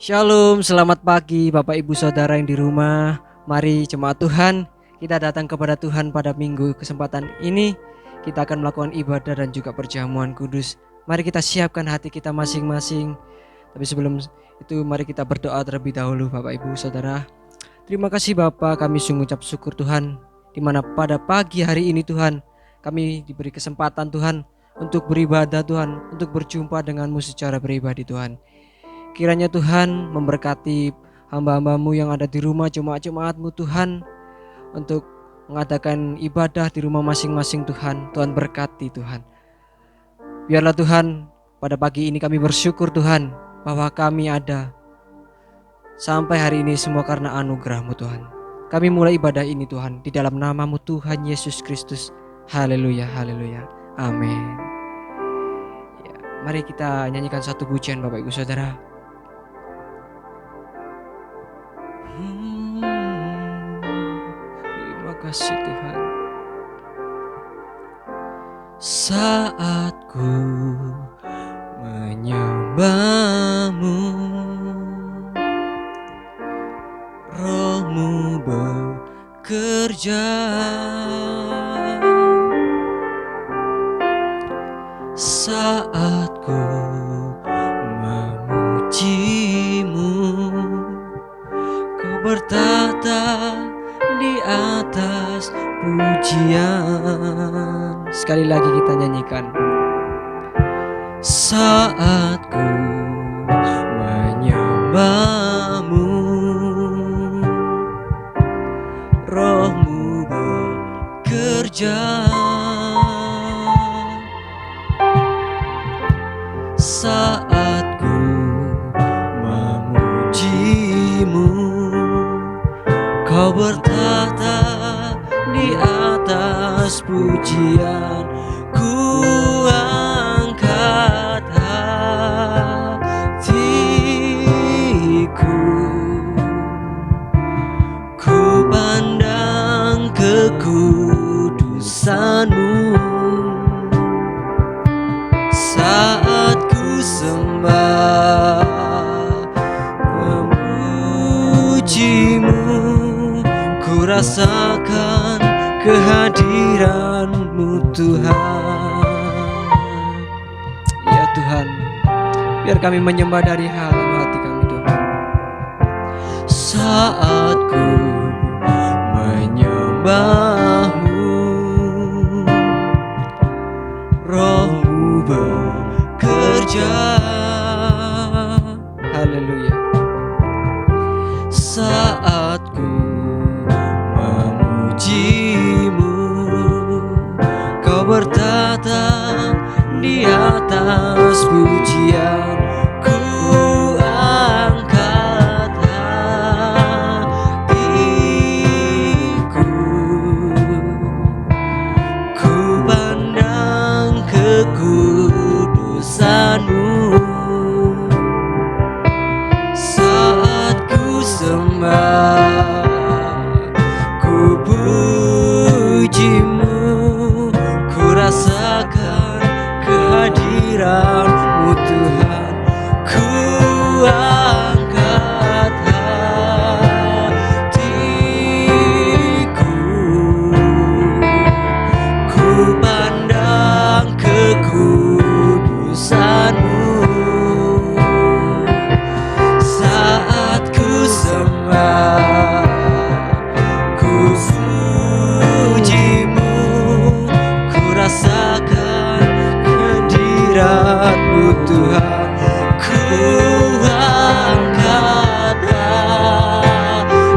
Shalom, selamat pagi Bapak Ibu Saudara yang di rumah. Mari jemaat Tuhan, kita datang kepada Tuhan pada minggu kesempatan ini. Kita akan melakukan ibadah dan juga perjamuan kudus. Mari kita siapkan hati kita masing-masing. Tapi sebelum itu mari kita berdoa terlebih dahulu Bapak Ibu Saudara. Terima kasih Bapak, kami sungguh ucap syukur Tuhan, di mana pada pagi hari ini Tuhan, kami diberi kesempatan Tuhan untuk beribadah Tuhan, untuk berjumpa denganmu secara pribadi Tuhan. Kiranya Tuhan memberkati hamba-hambamu yang ada di rumah, jemaat-jemaatmu Tuhan, untuk mengadakan ibadah di rumah masing-masing Tuhan. Tuhan berkati Tuhan. Biarlah Tuhan, pada pagi ini kami bersyukur Tuhan, bahwa kami ada sampai hari ini semua karena anugerah-Mu Tuhan. Kami mulai ibadah ini Tuhan, di dalam nama-Mu Tuhan Yesus Kristus. Haleluya, haleluya, amin. Ya, mari kita nyanyikan satu pujian Bapak Ibu Saudara. Terima kasih Tuhan. Saat ku menyembah-Mu, Roh-Mu bekerja. Saat ku memuji-Mu, Kau bertata di atas pujian. Sekali lagi kita nyanyikan. Saat ku menyembah-Mu, Roh-Mu bekerja. Saat ku memuji-Mu, Kau bertata di atas pujian. Ku angkat hatiku, ku pandang kekudusan-Mu. Saat ku sembah memuji-Mu, ku rasakan kehadiran-Mu Tuhan. Ya Tuhan, biar kami menyembah dari dalam hati kami Tuhan. Saat ku menyembah-Mu, Roh-Mu bekerja. Haleluya. Saat ku memuji-Mu, Kau bertata di atas pujian. Ku angkat hatiku, ku pandang kekudusan-Mu. Saat ku sembah, ku puji-Mu, ku rasakan kehadiran-Mu Tuhan. Ku angkat hatiku, ku pandang kekudusan-Mu. Saat ku sembah, ku puji-Mu, ku rasakan kehadiran-Mu Tuhan. Ku angkat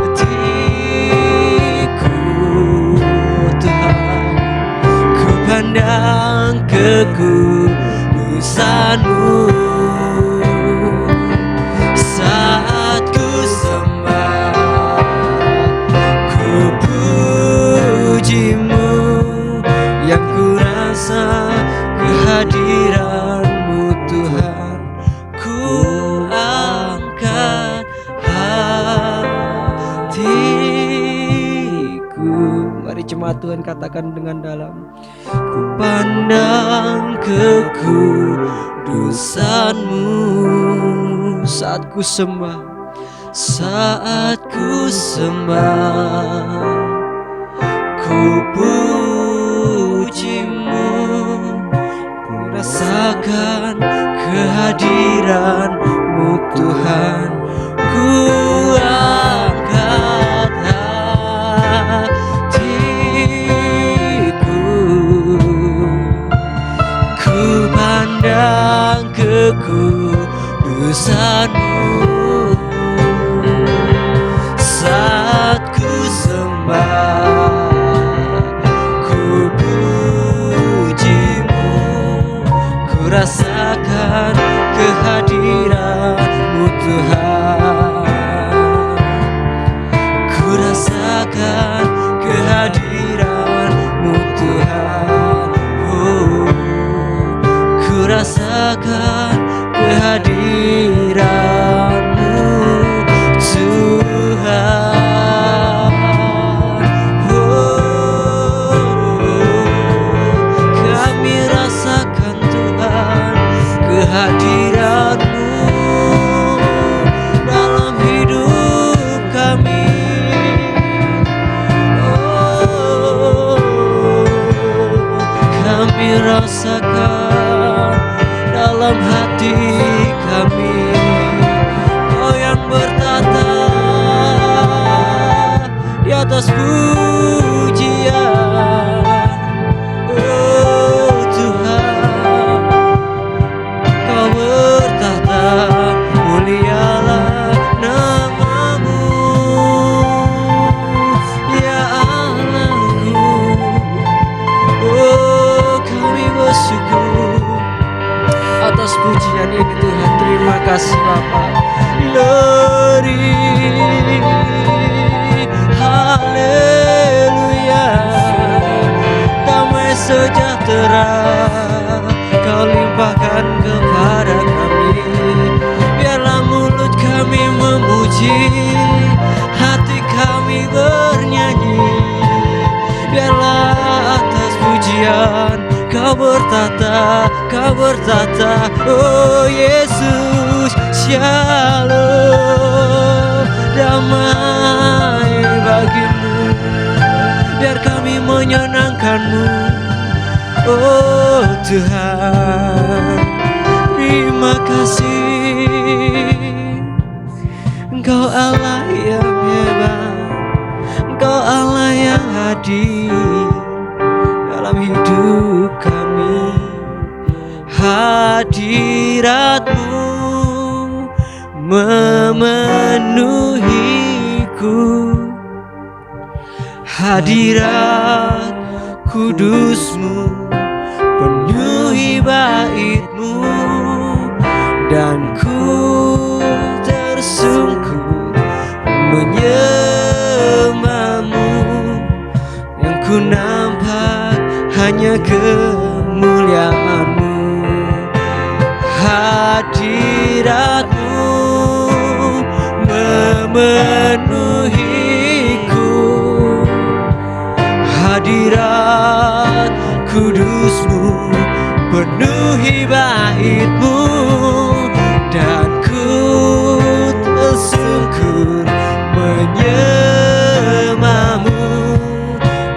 hatiku, Tuhan, ku pandang kekudusan-Mu. Saat ku sembah, ku puji-Mu, yang ku rasa kehadiran-Mu Tuhan. Ku angkat hatiku. Mari jemaat Tuhan katakan dengan dalam. Ku pandang kekudusan-Mu. saat ku sembah, saat ku sembah, ku pujimu, ku rasakan kehadiran-Mu Tuhan. Ku angkat hatiku, ku pandang kekudusan-Mu. Saat ku sembah, ku pujimu, ku rasakan kehadiran-Mu Tuhan. Ku rasakan kehadiran-Mu Tuhan. Oh, ku rasakan kehadiran-Mu Tuhan. Oh, kami rasakan Tuhan kehadiran-Mu dalam hidup kami. Oh, kami rasakan dalam hati kami. Kau yang bertata di atas pujian. Oh Tuhan, Kau bertata, mulialah nama-Mu, ya Allahku. Oh, kami bersyukur atas pujian ini Tuhan. Terima kasih Bapa. Glory, haleluya. Damai sejahtera Kau limpahkan kepada kami. Biarlah mulut kami memuji, hati kami bernyanyi. Biarlah atas pujian Kau bertata, Kau bertata. Oh Yesus, Shalom, damai bagi-Mu. Biar kami menyenangkan-Mu. Oh Tuhan, terima kasih. Engkau Allah yang hebat, Engkau Allah yang hadir dalam hidup kami. Hadirat-Mu memenuhiku, hadirat kudus-Mu penuhi bait-Mu, dan ku tersungkur menyembah-Mu. Yang ku nampak hanya kemuliaan-Mu. Hadirat-Mu memenuhiku, hadirat kudus-Mu penuhi bait-Mu, dan ku tersungkur menyembah-Mu.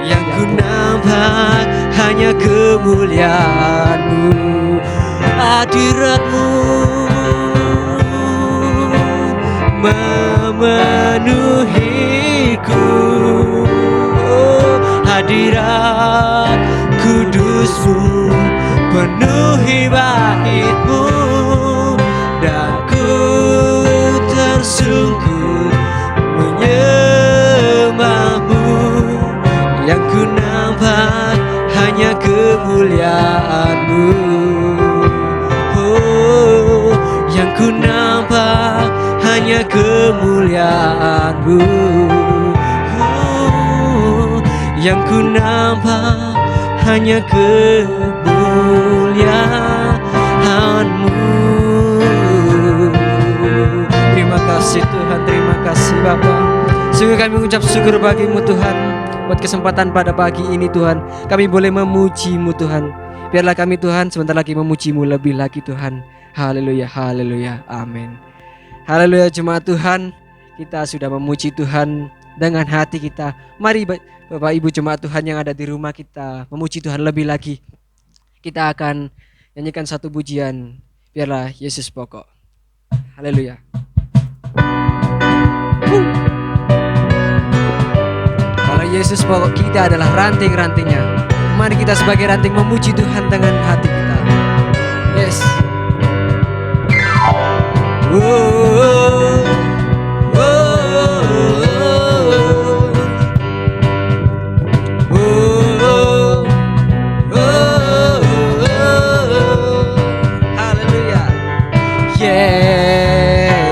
Yang ku nampak hanya kemuliaan-Mu. Hadirat-Mu memenuhiku, oh, hadirat kudus-Mu penuhi bait-Mu, dan ku tersungkur menyembah-Mu. Yang ku nampak hanya kemuliaan-Mu. Oh, yang ku nampak hanya kemuliaan-Mu. Oh, yang ku nampak hanya kemuliaan-Mu. Terima kasih Tuhan, terima kasih Bapa. Sungguh kami mengucap syukur bagi-Mu Tuhan, buat kesempatan pada pagi ini Tuhan, kami boleh memuji-Mu Tuhan. Biarlah kami Tuhan sebentar lagi memuji-Mu lebih lagi Tuhan. Haleluya, haleluya, amin. Haleluya jemaat Tuhan, kita sudah memuji Tuhan dengan hati kita. Mari Bapak Ibu jemaat Tuhan yang ada di rumah, kita memuji Tuhan lebih lagi. Kita akan nyanyikan satu pujian, biarlah Yesus pokok. Haleluya. Kalau Yesus pokok, kita adalah ranting-rantingnya. Mari kita sebagai ranting memuji Tuhan dengan hati kita. Yes. Haleluya.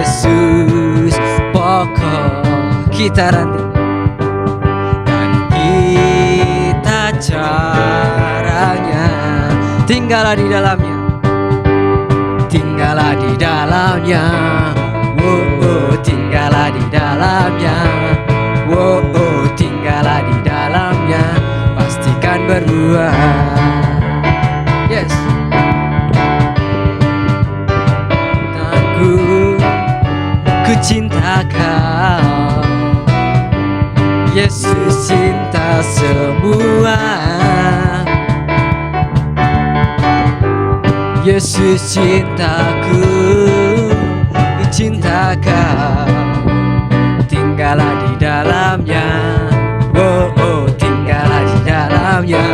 Yesus pokok kita ranting dan kita caranya, tinggallah di dalamnya. Tinggallah di dalamnya, tinggallah di dalamnya, tinggallah di dalamnya, pastikan berbuah. Yes. Ku cinta kau, Yesus cinta semua. Yesus cintaku, cinta kau, tinggallah di dalamnya, tinggallah di dalamnya,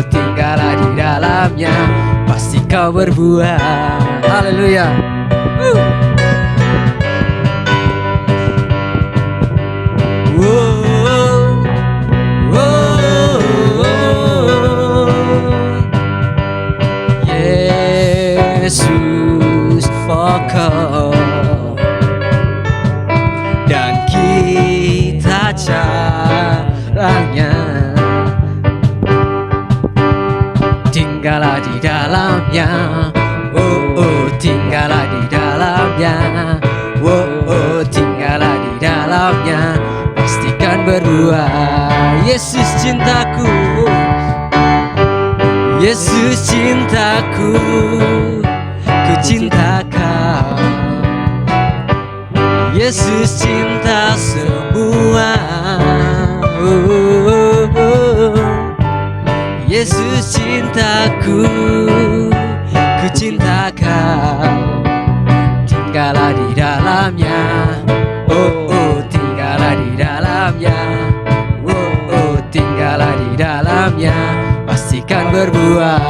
tinggallah di dalamnya, pasti kau berbuah. Haleluya. Yesus pokok dan kita caranya, tinggallah di dalamnya, tinggallah di dalamnya, tinggallah di dalamnya, pastikan berbuah. Yesus cintaku, Yesus cintaku, ku cinta kau, Yesus cinta semua. Yesus cintaku, ku cinta kau, tinggallah di dalamnya, tinggallah di dalamnya, tinggallah di dalamnya, pastikan berbuah.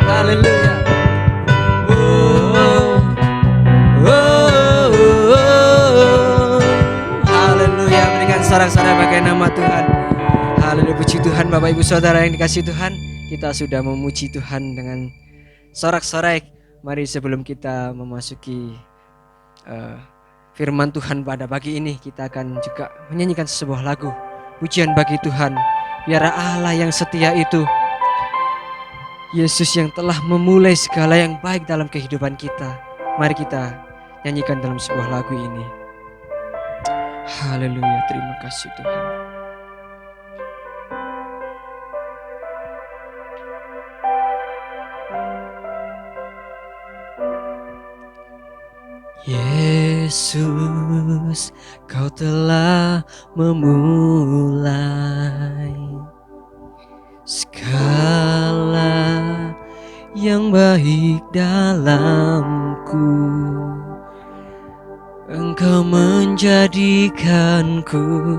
Haleluya. Haleluya, berikan sorak-sorai bagi nama Tuhan. Haleluya, puji Tuhan. Bapak Ibu Saudara yang dikasihi Tuhan, kita sudah memuji Tuhan dengan sorak-sorai. Mari sebelum kita memasuki firman Tuhan pada pagi ini, kita akan juga menyanyikan sebuah lagu pujian bagi Tuhan. Biar Allah yang setia itu, Yesus yang telah memulai segala yang baik dalam kehidupan kita. Mari kita nyanyikan dalam sebuah lagu ini. Haleluya, terima kasih Tuhan. Yesus, kau telah memulai segala yang baik dalamku. Engkau menjadikanku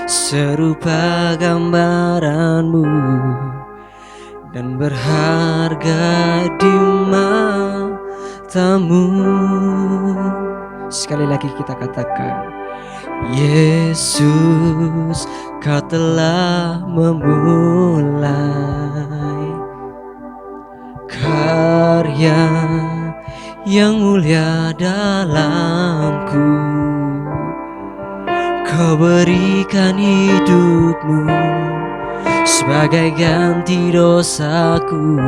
serupa gambaranmu dan berharga di matamu. Sekali lagi kita katakan, Yesus, kau telah memulai karya yang mulia dalamku. Kau berikan hidupmu sebagai ganti dosaku,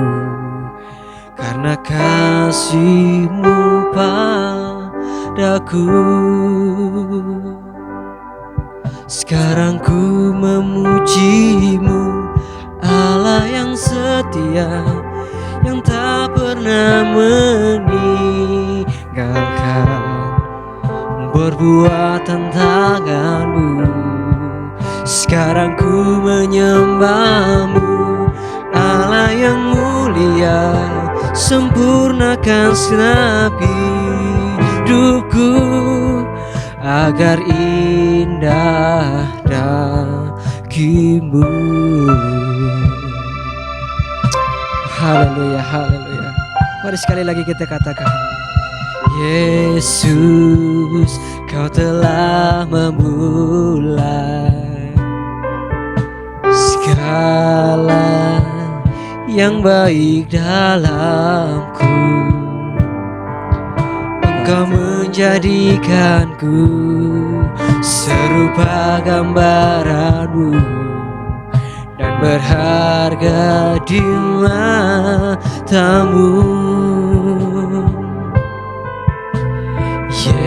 karena kasih-Mu padaku. Sekarang ku memuji-Mu Allah yang setia, yang tak pernah meninggalkan perbuatan tanganmu. Sekarang ku menyembahmu, Allah yang mulia, sempurnakan segenap hidupku agar indah bagimu. Haleluya, haleluya. Mari sekali lagi kita katakan, Yesus, Kau telah memulai segala yang baik dalamku. Engkau menjadikanku serupa gambaranmu dan berharga di matamu.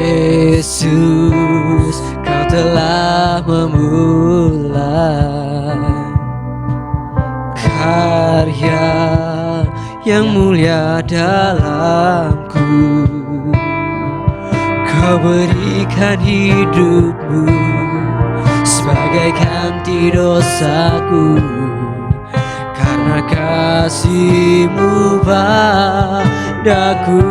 Yesus, Kau telah memulai karya yang mulia dalamku. Kau berikan hidupmu sebagai ganti dosaku, karena kasih-Mu padaku.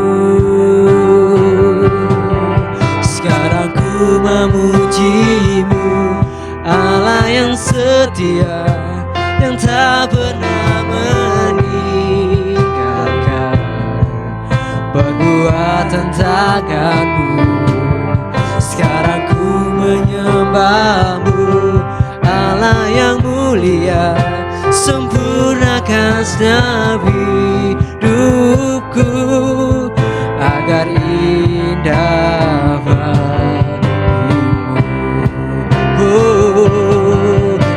Sekarang ku memuji-Mu, Allah yang setia, yang tak pernah meninggalkan perbuatan tangan-Mu. Sekarang ku menyembah-Mu, Allah yang mulia, sempurnakan segenap hidupku agar indah bagimu.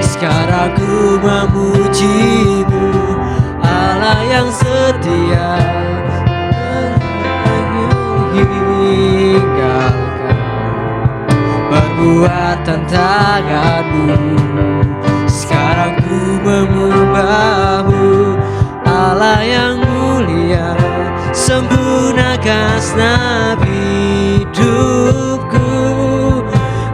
Sekarang ku memuji-Mu, Allah yang setia, meninggalkan perbuatan tangan-Mu. Sekarang ku menyembah-Mu, Allah yang mulia, sempurnakan segenap hidupku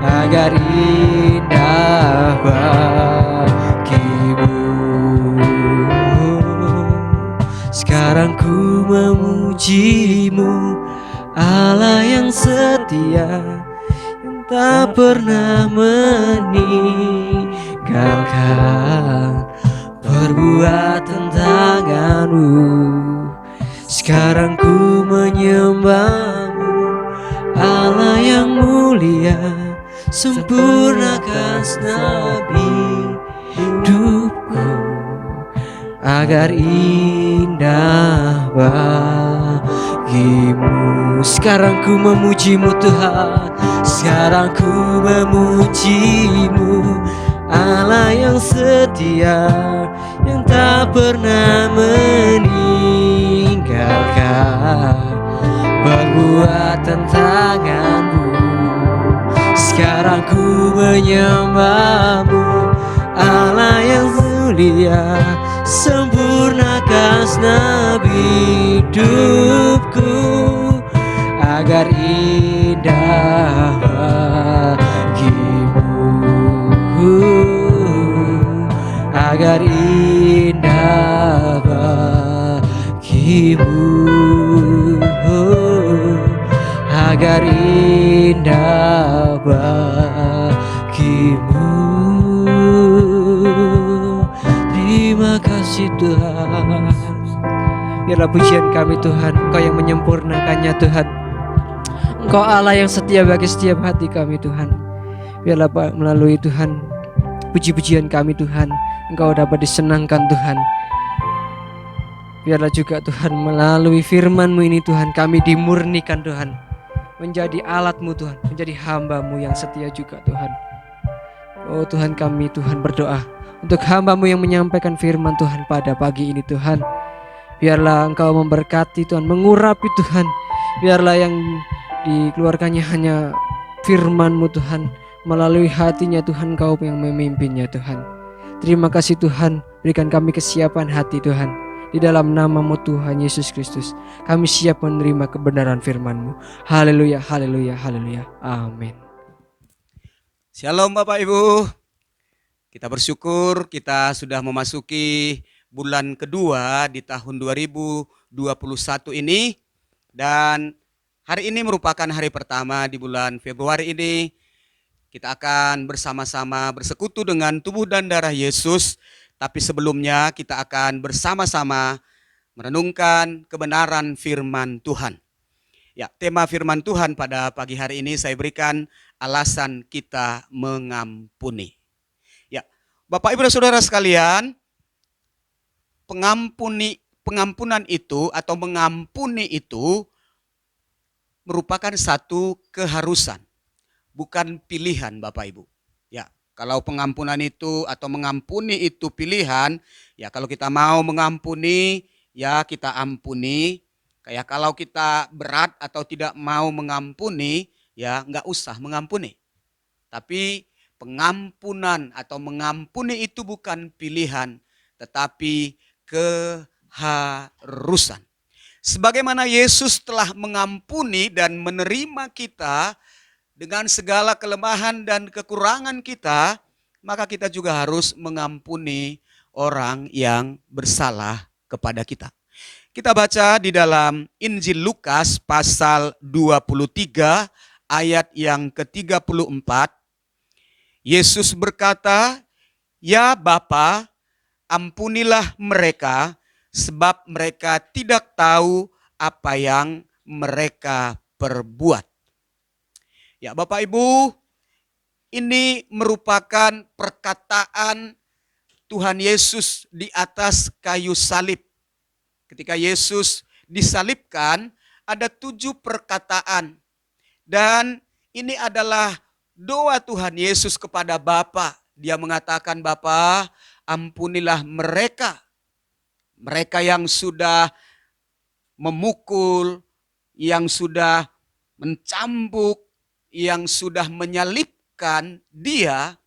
agar indah bagimu. Sekarang ku memuji-Mu, Allah yang setia, yang tak pernah meninggalkan perbuatan tangan-Mu. Sekarang ku menyembah-Mu, Allah yang mulia, sempurnakan segenap hidupku agar indah bagimu. Sekarang ku memuji-Mu Tuhan, sekarang ku memuji-Mu, Allah yang setia, yang tak pernah meninggalkan perbuatan tangan-Mu. Sekarang ku menyembah-Mu, Allah yang mulia, sempurnakan segenap hidupku agar indah bagimu, agar indah bagimu, agar indah bagimu. Terima kasih Tuhan. Biarlah pujian kami Tuhan, Engkau yang menyempurnakannya Tuhan. Engkau Allah yang setia bagi setiap hati kami Tuhan. Biarlah melalui Tuhan puji-pujian kami Tuhan, Engkau dapat disenangkan Tuhan. Biarlah juga Tuhan melalui firman-Mu ini Tuhan, kami dimurnikan Tuhan, menjadi alat-Mu Tuhan, menjadi hamba-Mu yang setia juga Tuhan. Oh Tuhan, kami Tuhan berdoa untuk hamba-Mu yang menyampaikan firman Tuhan pada pagi ini Tuhan. Biarlah Engkau memberkati Tuhan, mengurapi Tuhan. Biarlah yang dikeluarkannya hanya firman-Mu Tuhan, melalui hatinya Tuhan, Engkau yang memimpinnya Tuhan. Terima kasih Tuhan, berikan kami kesiapan hati Tuhan. Di dalam nama-Mu Tuhan Yesus Kristus, kami siap menerima kebenaran firman-Mu. Haleluya, haleluya, haleluya. Amin. Shalom Bapak Ibu. Kita bersyukur kita sudah memasuki bulan kedua di tahun 2021 ini. Dan hari ini merupakan hari pertama di bulan Februari ini. Kita akan bersama-sama bersekutu dengan tubuh dan darah Yesus. Tapi sebelumnya kita akan bersama-sama merenungkan kebenaran firman Tuhan. Ya, tema firman Tuhan pada pagi hari ini saya berikan alasan kita mengampuni. Ya, Bapak Ibu dan Saudara sekalian, pengampunan itu atau mengampuni itu merupakan satu keharusan, bukan pilihan Bapak Ibu. Ya, kalau pengampunan itu atau mengampuni itu pilihan, ya kalau kita mau mengampuni, ya kita ampuni. Kayak kalau kita berat atau tidak mau mengampuni, ya nggak usah mengampuni. Tapi pengampunan atau mengampuni itu bukan pilihan, tetapi keharusan. Sebagaimana Yesus telah mengampuni dan menerima kita dengan segala kelemahan dan kekurangan kita, maka kita juga harus mengampuni orang yang bersalah kepada kita. Kita baca di dalam Injil Lukas pasal 23 ayat yang ke-34. Yesus berkata, "Ya Bapa, ampunilah mereka sebab mereka tidak tahu apa yang mereka perbuat." Ya Bapak Ibu, ini merupakan perkataan Tuhan Yesus di atas kayu salib. Ketika Yesus disalibkan, ada 7 perkataan. Dan ini adalah doa Tuhan Yesus kepada Bapa. Dia mengatakan, "Bapa, ampunilah mereka. Mereka yang sudah memukul, yang sudah mencambuk, yang sudah menyalibkan dia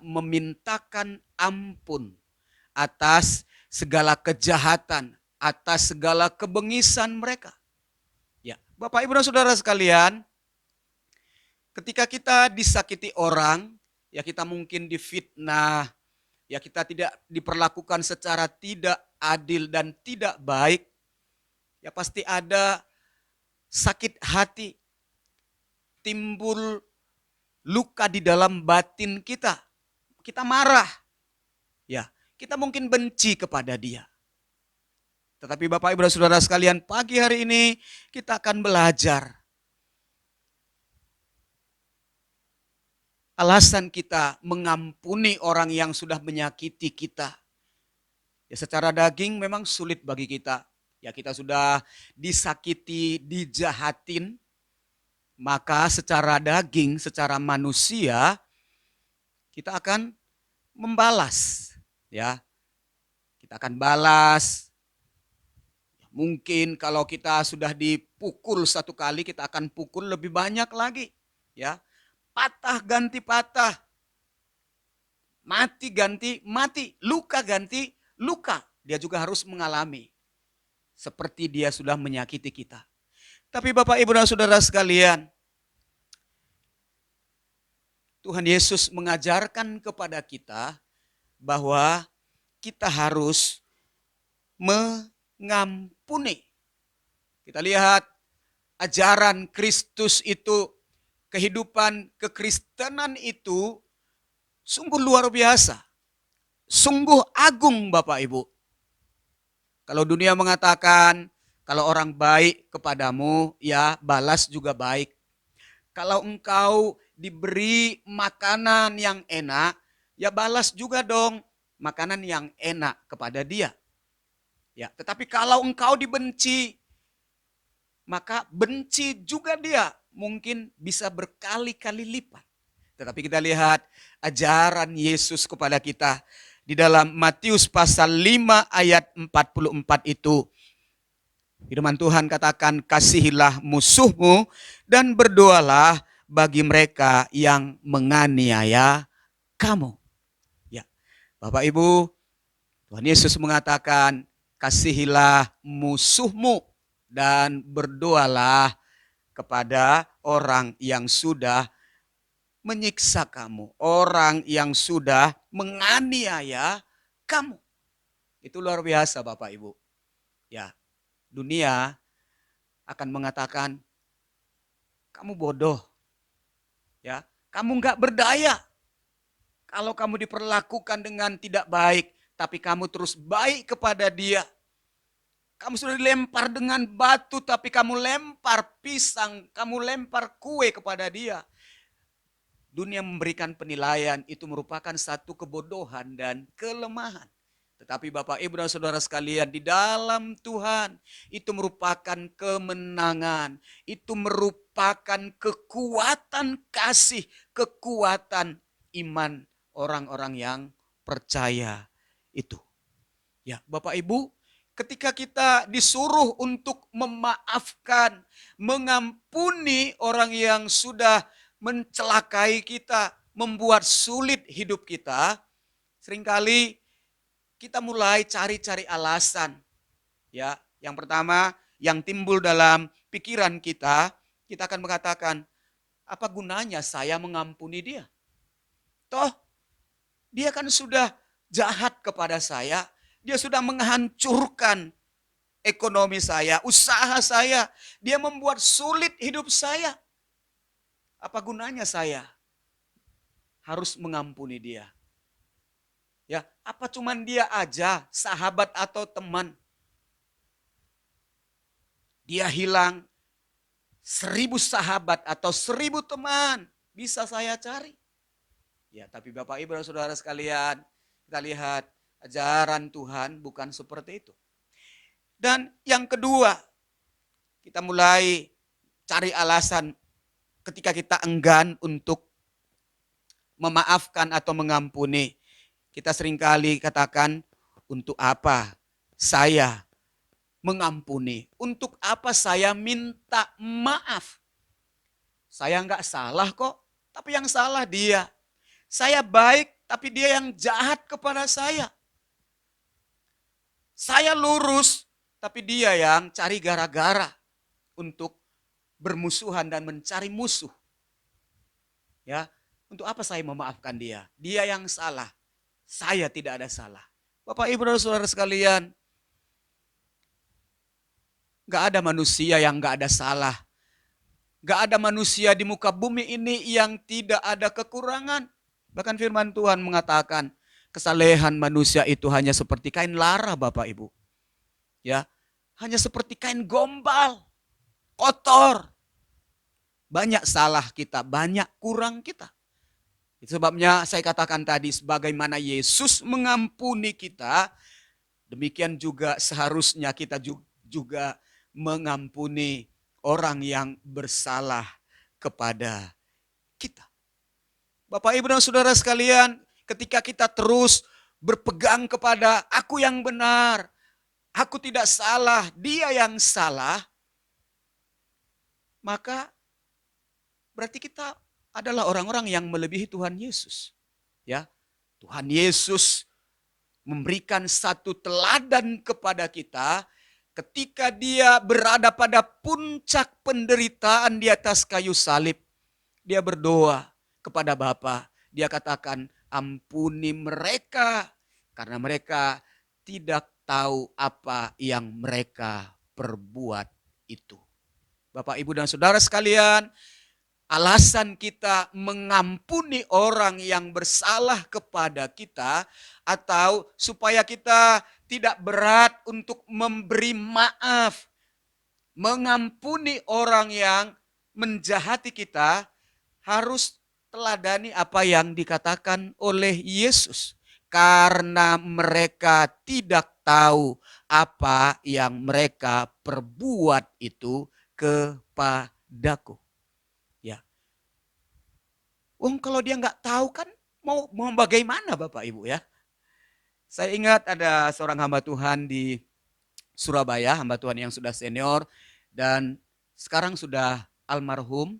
memintakan ampun atas segala kejahatan, atas segala kebengisan mereka." Ya, Bapak Ibu dan Saudara sekalian, ketika kita disakiti orang, ya kita mungkin difitnah, ya kita tidak diperlakukan secara tidak adil dan tidak baik, ya pasti ada sakit hati, timbul luka di dalam batin kita. Kita marah, ya kita mungkin benci kepada dia. Tetapi Bapak Ibu dan Saudara sekalian, pagi hari ini kita akan belajar alasan kita mengampuni orang yang sudah menyakiti kita. Ya secara daging memang sulit bagi kita. Ya kita sudah disakiti, dijahatin, maka secara daging, secara manusia kita akan membalas, ya. Kita akan balas. Mungkin kalau kita sudah dipukul 1 kali, kita akan pukul lebih banyak lagi, ya. Patah ganti patah, mati ganti mati, luka ganti luka. Dia juga harus mengalami seperti dia sudah menyakiti kita. Tapi Bapak Ibu dan Saudara sekalian, Tuhan Yesus mengajarkan kepada kita bahwa kita harus mengampuni. Kita lihat ajaran Kristus itu, kehidupan kekristenan itu sungguh luar biasa. Sungguh agung Bapak Ibu. Kalau dunia mengatakan kalau orang baik kepadamu, ya balas juga baik. Kalau engkau diberi makanan yang enak, ya balas juga dong makanan yang enak kepada dia. Ya, tetapi kalau engkau dibenci, maka benci juga dia, mungkin bisa berkali-kali lipat. Tetapi kita lihat ajaran Yesus kepada kita di dalam Matius pasal 5 ayat 44 itu. Firman Tuhan katakan, "Kasihilah musuhmu dan berdoalah bagi mereka yang menganiaya kamu." Ya. Bapak Ibu, Tuhan Yesus mengatakan, kasihilah musuhmu dan berdoalah kepada orang yang sudah menyiksa kamu, orang yang sudah menganiaya kamu. Itu luar biasa Bapak Ibu. Ya, dunia akan mengatakan kamu bodoh. Ya, kamu nggak berdaya. Kalau kamu diperlakukan dengan tidak baik, tapi kamu terus baik kepada dia. Kamu sudah dilempar dengan batu, tapi kamu lempar pisang, kamu lempar kue kepada dia. Dunia memberikan penilaian itu merupakan satu kebodohan dan kelemahan. Tetapi Bapak Ibu dan Saudara sekalian, di dalam Tuhan itu merupakan kemenangan, itu merupakan kekuatan kasih, kekuatan iman orang-orang yang percaya itu. Ya, Bapak Ibu, ketika kita disuruh untuk memaafkan, mengampuni orang yang sudah mencelakai kita, membuat sulit hidup kita, seringkali kita mulai cari-cari alasan. Ya, yang pertama yang timbul dalam pikiran kita akan mengatakan, apa gunanya saya mengampuni dia? Toh, dia kan sudah jahat kepada saya, dia sudah menghancurkan ekonomi saya, usaha saya, dia membuat sulit hidup saya. Apa gunanya saya harus mengampuni dia? Ya, apa cuman dia aja, sahabat atau teman? Dia hilang 1.000 sahabat atau 1.000 teman, bisa saya cari. Ya, tapi Bapak Ibu dan Saudara sekalian, kita lihat ajaran Tuhan bukan seperti itu. Dan yang kedua, kita mulai cari alasan ketika kita enggan untuk memaafkan atau mengampuni. Kita seringkali katakan, untuk apa saya mengampuni? Untuk apa saya minta maaf? Saya nggak salah kok, tapi yang salah dia. Saya baik, tapi dia yang jahat kepada saya. Saya lurus, tapi dia yang cari gara-gara untuk bermusuhan dan mencari musuh. Ya, untuk apa saya memaafkan dia? Dia yang salah, saya tidak ada salah. Bapak Ibu dan Saudara sekalian, gak ada manusia yang gak ada salah. Gak ada manusia di muka bumi ini yang tidak ada kekurangan. Bahkan firman Tuhan mengatakan, kesalehan manusia itu hanya seperti kain lara Bapak Ibu. Ya, hanya seperti kain gombal, kotor. Banyak salah kita, banyak kurang kita. Itu sebabnya saya katakan tadi, sebagaimana Yesus mengampuni kita, demikian juga seharusnya kita juga mengampuni orang yang bersalah kepada kita. Bapak Ibu dan Saudara sekalian, ketika kita terus berpegang kepada aku yang benar, aku tidak salah, dia yang salah, maka berarti kita adalah orang-orang yang melebihi Tuhan Yesus. Ya, Tuhan Yesus memberikan satu teladan kepada kita ketika dia berada pada puncak penderitaan di atas kayu salib. Dia berdoa kepada Bapa. Dia katakan, ampuni mereka karena mereka tidak tahu apa yang mereka perbuat itu. Bapak, Ibu dan Saudara sekalian, alasan kita mengampuni orang yang bersalah kepada kita atau supaya kita tidak berat untuk memberi maaf, mengampuni orang yang menjahati kita, harus teladani apa yang dikatakan oleh Yesus. Karena mereka tidak tahu apa yang mereka perbuat itu kepadaku. Kalau dia nggak tahu kan mau bagaimana Bapak Ibu ya. Saya ingat ada seorang hamba Tuhan di Surabaya, hamba Tuhan yang sudah senior dan sekarang sudah almarhum.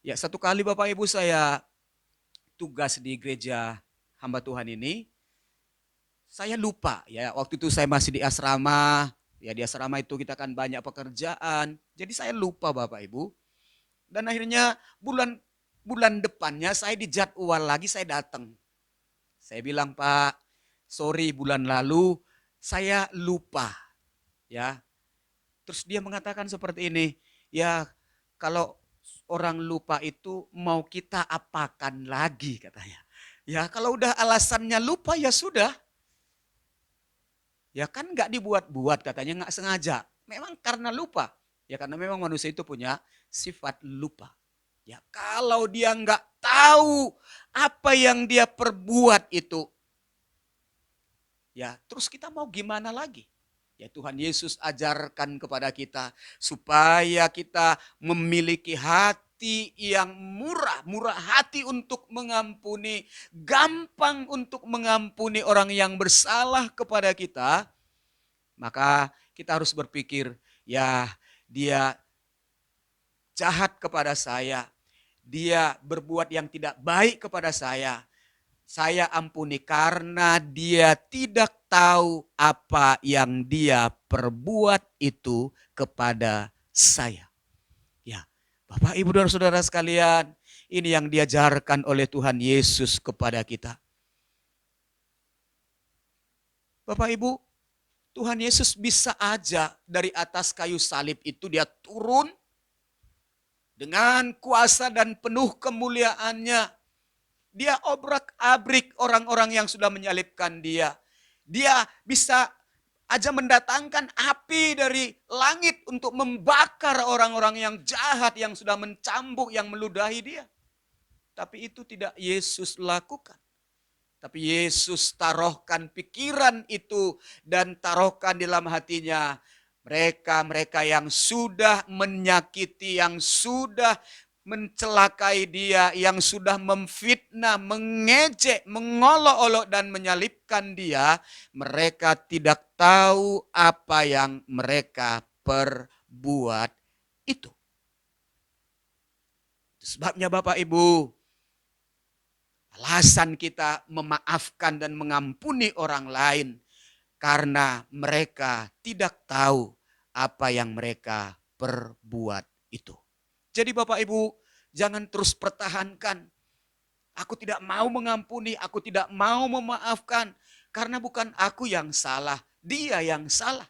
Ya, satu kali Bapak Ibu saya tugas di gereja hamba Tuhan ini. saya lupa ya, waktu itu saya masih di asrama. Ya di asrama itu kita kan banyak pekerjaan. Jadi saya lupa Bapak Ibu. Dan akhirnya bulan bulan depannya saya dijadwal lagi, saya datang. Saya bilang, "Pak, sorry bulan lalu saya lupa." Ya. Terus dia mengatakan seperti ini, "Ya, kalau orang lupa itu mau kita apakan lagi," katanya. Ya, kalau udah alasannya lupa ya sudah. Ya kan nggak dibuat-buat katanya, nggak sengaja. Memang karena lupa. Ya karena memang manusia itu punya sifat lupa. Ya kalau dia nggak tahu apa yang dia perbuat itu, ya terus kita mau gimana lagi? Ya Tuhan Yesus ajarkan kepada kita supaya kita memiliki hati yang murah, murah hati untuk mengampuni, gampang untuk mengampuni orang yang bersalah kepada kita. Maka kita harus berpikir, ya dia jahat kepada saya, dia berbuat yang tidak baik kepada saya ampuni karena dia tidak tahu apa yang dia perbuat itu kepada saya. Ya, Bapak Ibu dan Saudara sekalian, ini yang diajarkan oleh Tuhan Yesus kepada kita. Bapak Ibu, Tuhan Yesus bisa aja dari atas kayu salib itu dia turun dengan kuasa dan penuh kemuliaannya. Dia obrak-abrik orang-orang yang sudah menyalibkan dia. Dia bisa aja mendatangkan api dari langit untuk membakar orang-orang yang jahat yang sudah mencambuk, yang meludahi dia. Tapi itu tidak Yesus lakukan. Tapi Yesus taruhkan pikiran itu dan taruhkan di dalam hatinya. Mereka-mereka yang sudah menyakiti, yang sudah mencelakai dia, yang sudah memfitnah, mengejek, mengolok-olok dan menyalibkan dia, mereka tidak tahu apa yang mereka perbuat itu. Sebabnya Bapak Ibu, alasan kita memaafkan dan mengampuni orang lain karena mereka tidak tahu apa yang mereka perbuat itu. Jadi Bapak Ibu, jangan terus pertahankan. Aku tidak mau mengampuni, aku tidak mau memaafkan karena bukan aku yang salah, dia yang salah.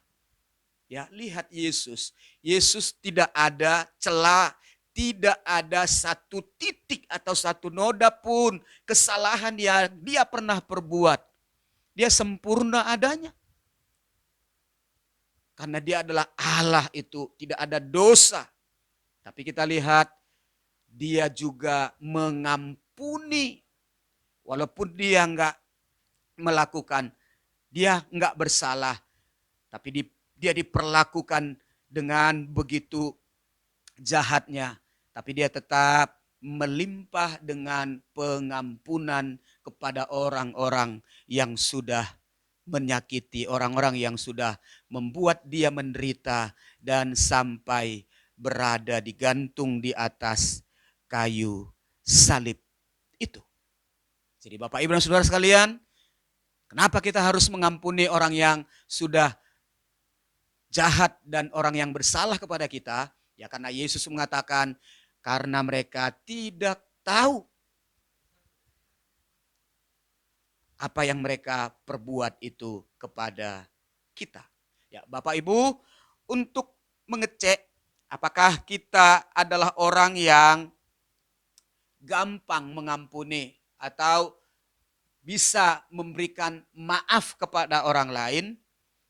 Ya, lihat Yesus. Yesus tidak ada celah, tidak ada satu titik atau satu noda pun kesalahan yang dia pernah perbuat. Dia sempurna adanya. Karena dia adalah Allah itu, tidak ada dosa. Tapi kita lihat, dia juga mengampuni. Walaupun dia enggak melakukan, dia enggak bersalah. Tapi dia diperlakukan dengan begitu jahatnya. Tapi dia tetap melimpah dengan pengampunan kepada orang-orang yang sudah menyakiti, orang-orang yang sudah membuat dia menderita dan sampai berada digantung di atas kayu salib itu. Jadi Bapak Ibu dan Saudara sekalian, kenapa kita harus mengampuni orang yang sudah jahat dan orang yang bersalah kepada kita? Ya karena Yesus mengatakan, karena mereka tidak tahu apa yang mereka perbuat itu kepada kita. Ya, Bapak Ibu, untuk mengecek apakah kita adalah orang yang gampang mengampuni atau bisa memberikan maaf kepada orang lain,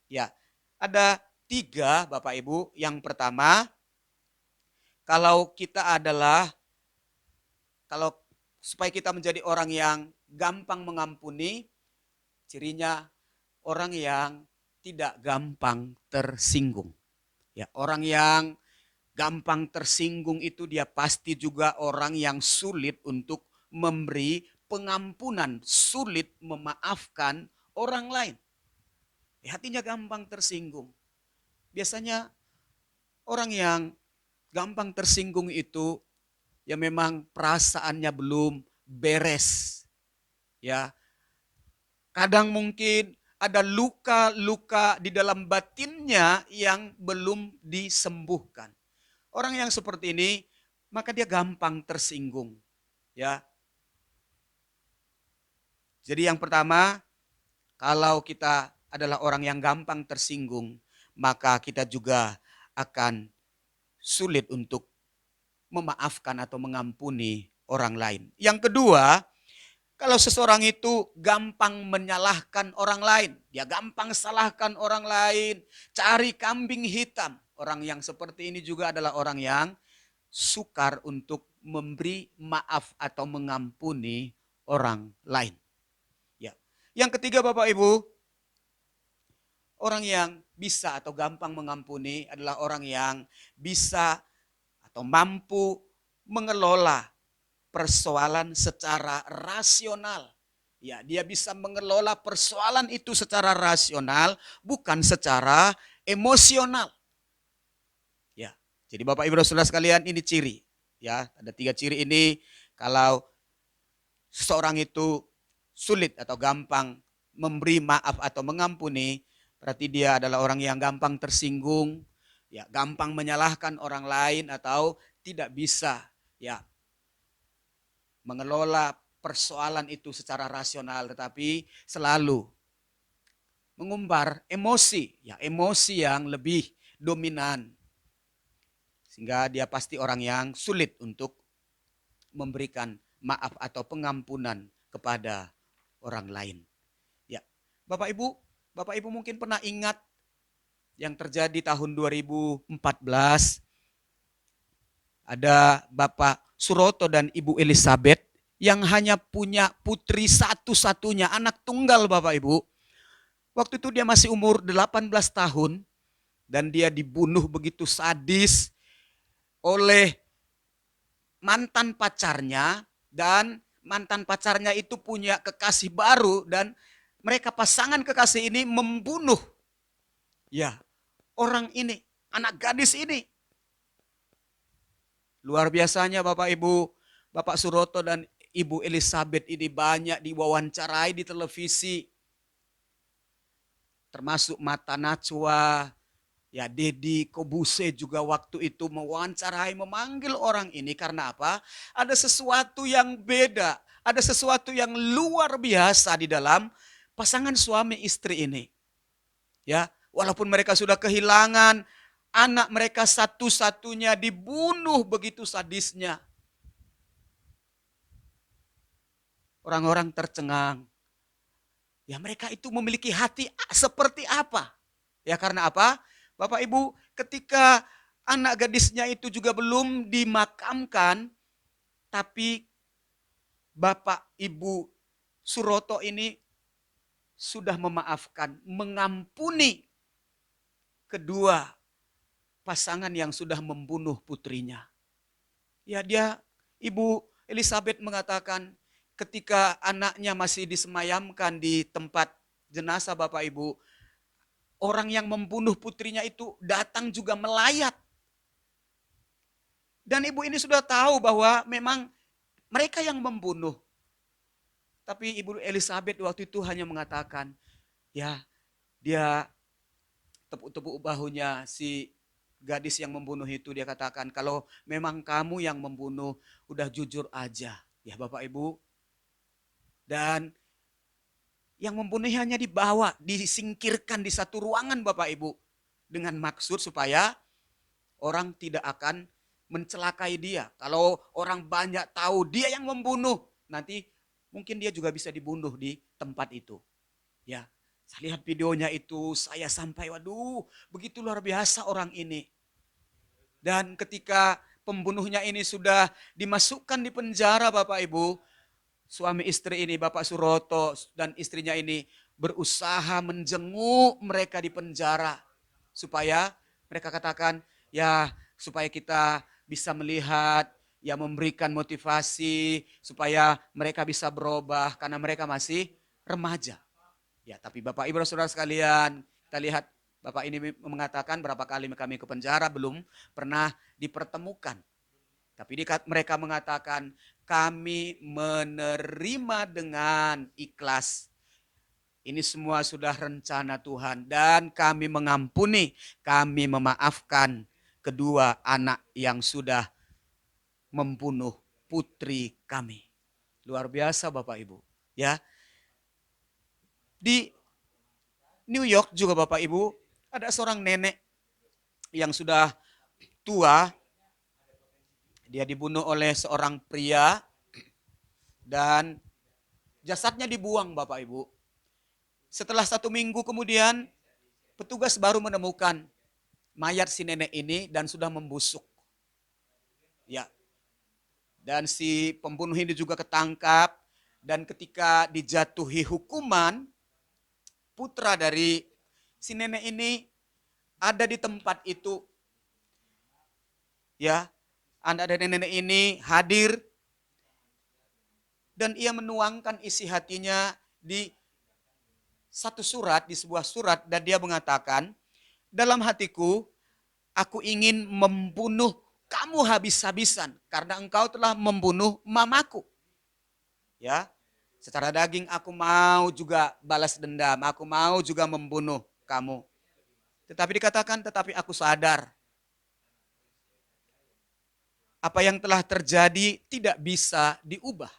ya ada 3 Bapak Ibu. Yang pertama, kalau supaya kita menjadi orang yang gampang mengampuni, cirinya orang yang tidak gampang tersinggung. Ya, orang yang gampang tersinggung itu dia pasti juga orang yang sulit untuk memberi pengampunan, sulit memaafkan orang lain. Ya, hatinya gampang tersinggung. Biasanya orang yang gampang tersinggung itu ya memang perasaannya belum beres. Ya, kadang mungkin ada luka-luka di dalam batinnya yang belum disembuhkan. Orang yang seperti ini, maka dia gampang tersinggung. Ya. Jadi yang pertama, kalau kita adalah orang yang gampang tersinggung, maka kita juga akan sulit untuk memaafkan atau mengampuni orang lain. Yang kedua, kalau seseorang itu gampang menyalahkan orang lain, dia gampang salahkan orang lain, cari kambing hitam. Orang yang seperti ini juga adalah orang yang sukar untuk memberi maaf atau mengampuni orang lain. Ya. Yang ketiga Bapak Ibu, orang yang bisa atau gampang mengampuni adalah orang yang bisa atau mampu mengelola persoalan secara rasional. Ya, dia bisa mengelola persoalan itu secara rasional, bukan secara emosional. Ya, jadi Bapak Ibu Saudara sekalian, ini ciri. Ya, ada 3 ciri ini. Kalau seseorang itu sulit atau gampang memberi maaf atau mengampuni, berarti dia adalah orang yang gampang tersinggung, ya, gampang menyalahkan orang lain atau tidak bisa, ya, mengelola persoalan itu secara rasional, tetapi selalu mengumbar emosi, ya, emosi yang lebih dominan. Sehingga dia pasti orang yang sulit untuk memberikan maaf atau pengampunan kepada orang lain. Ya, Bapak Ibu mungkin pernah ingat yang terjadi tahun 2014, ada Bapak Suroto dan Ibu Elizabeth yang hanya punya putri satu-satunya, anak tunggal Bapak Ibu. Waktu itu dia masih umur 18 tahun dan dia dibunuh begitu sadis oleh mantan pacarnya, dan mantan pacarnya itu punya kekasih baru dan mereka pasangan kekasih ini membunuh, ya, orang ini, anak gadis ini. Luar biasanya Bapak Ibu, Bapak Suroto dan Ibu Elizabeth ini banyak diwawancarai di televisi. Termasuk Mata Najwa, ya, Deddy Kobuse juga waktu itu mewawancarai, memanggil orang ini karena apa? Ada sesuatu yang beda, ada sesuatu yang luar biasa di dalam pasangan suami istri ini. Ya, walaupun mereka sudah kehilangan anak mereka satu-satunya, dibunuh begitu sadisnya. Orang-orang tercengang. Ya, mereka itu memiliki hati seperti apa? Ya, karena apa? Bapak Ibu, ketika anak gadisnya itu juga belum dimakamkan, tapi Bapak Ibu Suroto ini sudah memaafkan, mengampuni kedua pasangan yang sudah membunuh putrinya. Ya, Ibu Elizabeth mengatakan ketika anaknya masih disemayamkan di tempat jenazah Bapak Ibu, orang yang membunuh putrinya itu datang juga melayat. Dan ibu ini sudah tahu bahwa memang mereka yang membunuh. Tapi Ibu Elizabeth waktu itu hanya mengatakan, ya, dia tepuk-tepuk bahunya si gadis yang membunuh itu, dia katakan, kalau memang kamu yang membunuh, udah jujur aja, ya Bapak Ibu. Dan yang membunuhnya hanya dibawa, disingkirkan di satu ruangan Bapak Ibu, dengan maksud supaya orang tidak akan mencelakai dia. Kalau orang banyak tahu dia yang membunuh, nanti mungkin dia juga bisa dibunuh di tempat itu. Ya, saya lihat videonya itu, saya sampai, waduh, begitu luar biasa orang ini. Dan ketika pembunuhnya ini sudah dimasukkan di penjara Bapak Ibu, suami istri ini, Bapak Suroto dan istrinya ini berusaha menjenguk mereka di penjara. Supaya mereka katakan, ya, supaya kita bisa melihat, ya, memberikan motivasi supaya mereka bisa berubah karena mereka masih remaja. Ya, tapi Bapak Ibu Saudara sekalian, kita lihat Bapak ini mengatakan berapa kali kami ke penjara belum pernah dipertemukan. Tapi mereka mengatakan kami menerima dengan ikhlas. Ini semua sudah rencana Tuhan dan kami mengampuni, kami memaafkan kedua anak yang sudah membunuh putri kami. Luar biasa Bapak Ibu. Ya, di New York juga Bapak Ibu, ada seorang nenek yang sudah tua. Dia dibunuh oleh seorang pria dan jasadnya dibuang Bapak Ibu. Setelah 1 minggu kemudian, petugas baru menemukan mayat si nenek ini dan sudah membusuk. Ya, dan si pembunuh ini juga ketangkap dan ketika dijatuhi hukuman, putra dari si nenek ini ada di tempat itu. Ya, ada nenek ini hadir dan ia menuangkan isi hatinya di satu surat, di sebuah surat, dan dia mengatakan, dalam hatiku aku ingin membunuh kamu habis-habisan karena engkau telah membunuh mamaku. Ya, secara daging aku mau juga balas dendam, aku mau juga membunuh kamu. Tetapi dikatakan, tetapi aku sadar apa yang telah terjadi tidak bisa diubah.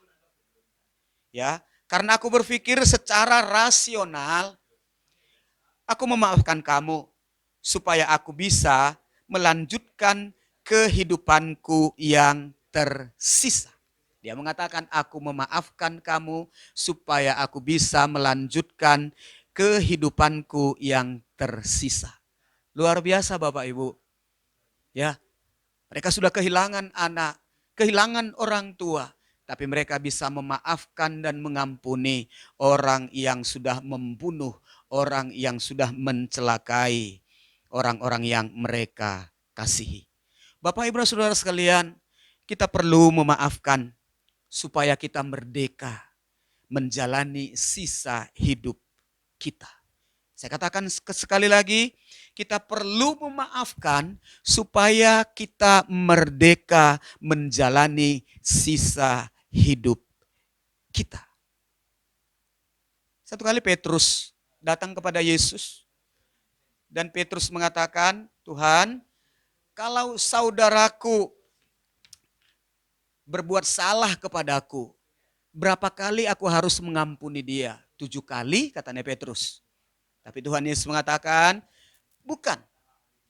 Ya, karena aku berpikir secara rasional, aku memaafkan kamu supaya aku bisa melanjutkan kehidupanku yang tersisa. Dia mengatakan, aku memaafkan kamu supaya aku bisa melanjutkan kehidupanku yang tersisa. Luar biasa Bapak Ibu. Ya, mereka sudah kehilangan anak, kehilangan orang tua, tapi mereka bisa memaafkan dan mengampuni orang yang sudah membunuh, orang yang sudah mencelakai orang-orang yang mereka kasihi. Bapak Ibu Saudara sekalian, kita perlu memaafkan supaya kita merdeka menjalani sisa hidup kita. Saya katakan sekali lagi, kita perlu memaafkan supaya kita merdeka menjalani sisa hidup kita. Satu kali Petrus datang kepada Yesus dan Petrus mengatakan, Tuhan, kalau saudaraku berbuat salah kepadaku, berapa kali aku harus mengampuni dia? 7 kali katanya Petrus. Tapi Tuhan Yesus mengatakan, bukan.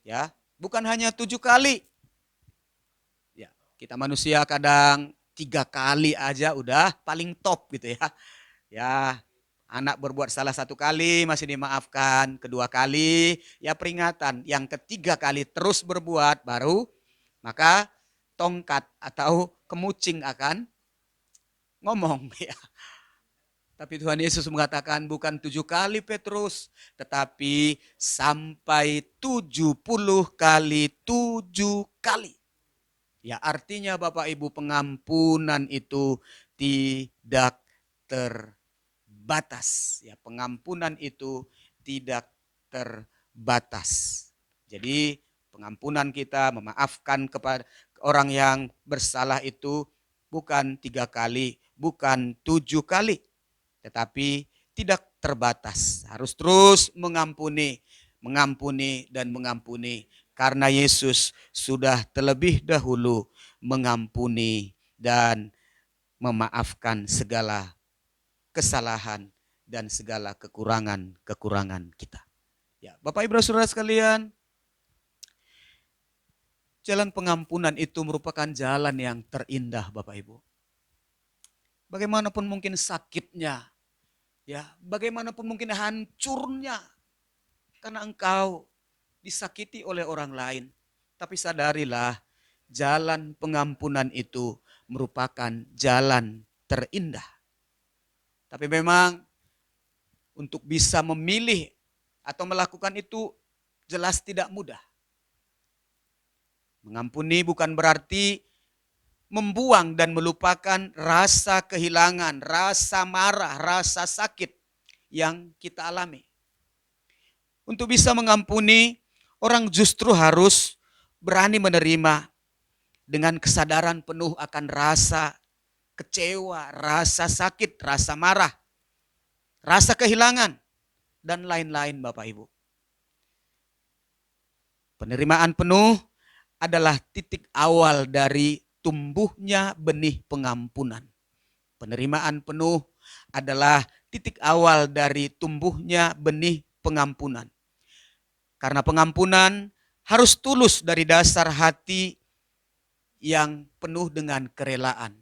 Ya, bukan hanya 7 kali. Ya, kita manusia kadang 3 kali aja udah paling top gitu ya. Ya, anak berbuat salah 1 kali masih dimaafkan, kedua kali ya peringatan, yang ketiga kali terus berbuat baru maka tongkat atau kemucing akan ngomong ya. Tapi Tuhan Yesus mengatakan bukan 7 kali Petrus, tetapi sampai 70 kali 7 kali. Ya artinya Bapak Ibu pengampunan itu tidak terbatas. Ya pengampunan itu tidak terbatas. Jadi pengampunan kita memaafkan kepada orang yang bersalah itu bukan 3 kali, bukan 7 kali. Tetapi tidak terbatas. Harus terus mengampuni, mengampuni dan mengampuni. Karena Yesus sudah terlebih dahulu mengampuni dan memaafkan segala kesalahan dan segala kekurangan-kekurangan kita. Ya, Bapak Ibu Saudara sekalian, jalan pengampunan itu merupakan jalan yang terindah Bapak Ibu. Bagaimanapun mungkin sakitnya, ya, bagaimanapun mungkin hancurnya karena engkau disakiti oleh orang lain. Tapi sadarilah jalan pengampunan itu merupakan jalan terindah. Tapi memang untuk bisa memilih atau melakukan itu jelas tidak mudah. Mengampuni bukan berarti membuang dan melupakan rasa kehilangan, rasa marah, rasa sakit yang kita alami. Untuk bisa mengampuni, orang justru harus berani menerima dengan kesadaran penuh akan rasa kecewa, rasa sakit, rasa marah, rasa kehilangan. dan lain-lain Bapak Ibu. Penerimaan penuh adalah titik awal dari tumbuhnya benih pengampunan. Penerimaan penuh adalah titik awal dari tumbuhnya benih pengampunan. Karena pengampunan harus tulus dari dasar hati yang penuh dengan kerelaan.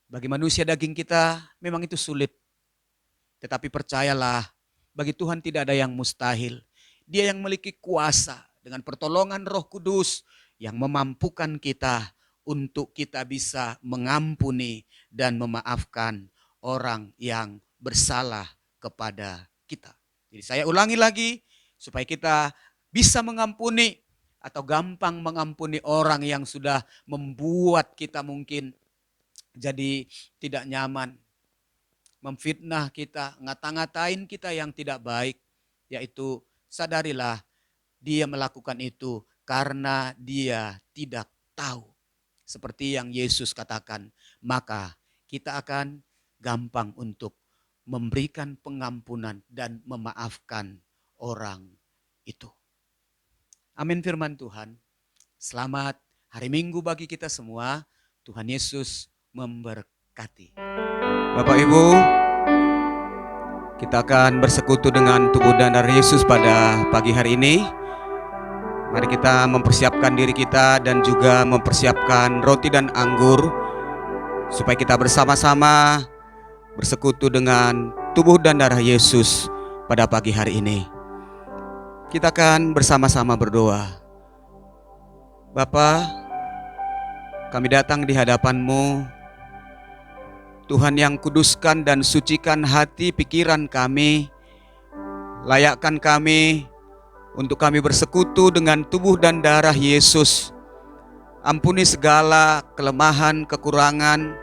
Bagi manusia daging kita memang itu sulit. Tetapi percayalah, bagi Tuhan tidak ada yang mustahil. Dia yang memiliki kuasa dengan pertolongan Roh Kudus yang memampukan kita untuk kita bisa mengampuni dan memaafkan orang yang bersalah kepada kita. Jadi saya ulangi lagi, supaya kita bisa mengampuni atau gampang mengampuni orang yang sudah membuat kita mungkin jadi tidak nyaman, memfitnah kita, ngata-ngatain kita yang tidak baik, yaitu sadarilah dia melakukan itu karena dia tidak tahu. Seperti yang Yesus katakan, maka kita akan gampang untuk memberikan pengampunan dan memaafkan orang itu. Amin firman Tuhan. Selamat hari Minggu bagi kita semua. Tuhan Yesus memberkati. Bapak Ibu, kita akan bersekutu dengan tubuh dan darah Yesus pada pagi hari ini. Mari kita mempersiapkan diri kita dan juga mempersiapkan roti dan anggur supaya kita bersama-sama bersekutu dengan tubuh dan darah Yesus pada pagi hari ini. Kita akan bersama-sama berdoa. Bapa, kami datang di hadapan-Mu, Tuhan yang kuduskan dan sucikan hati pikiran kami, layakkan kami untuk kami bersekutu dengan tubuh dan darah Yesus. Ampuni segala kelemahan, kekurangan,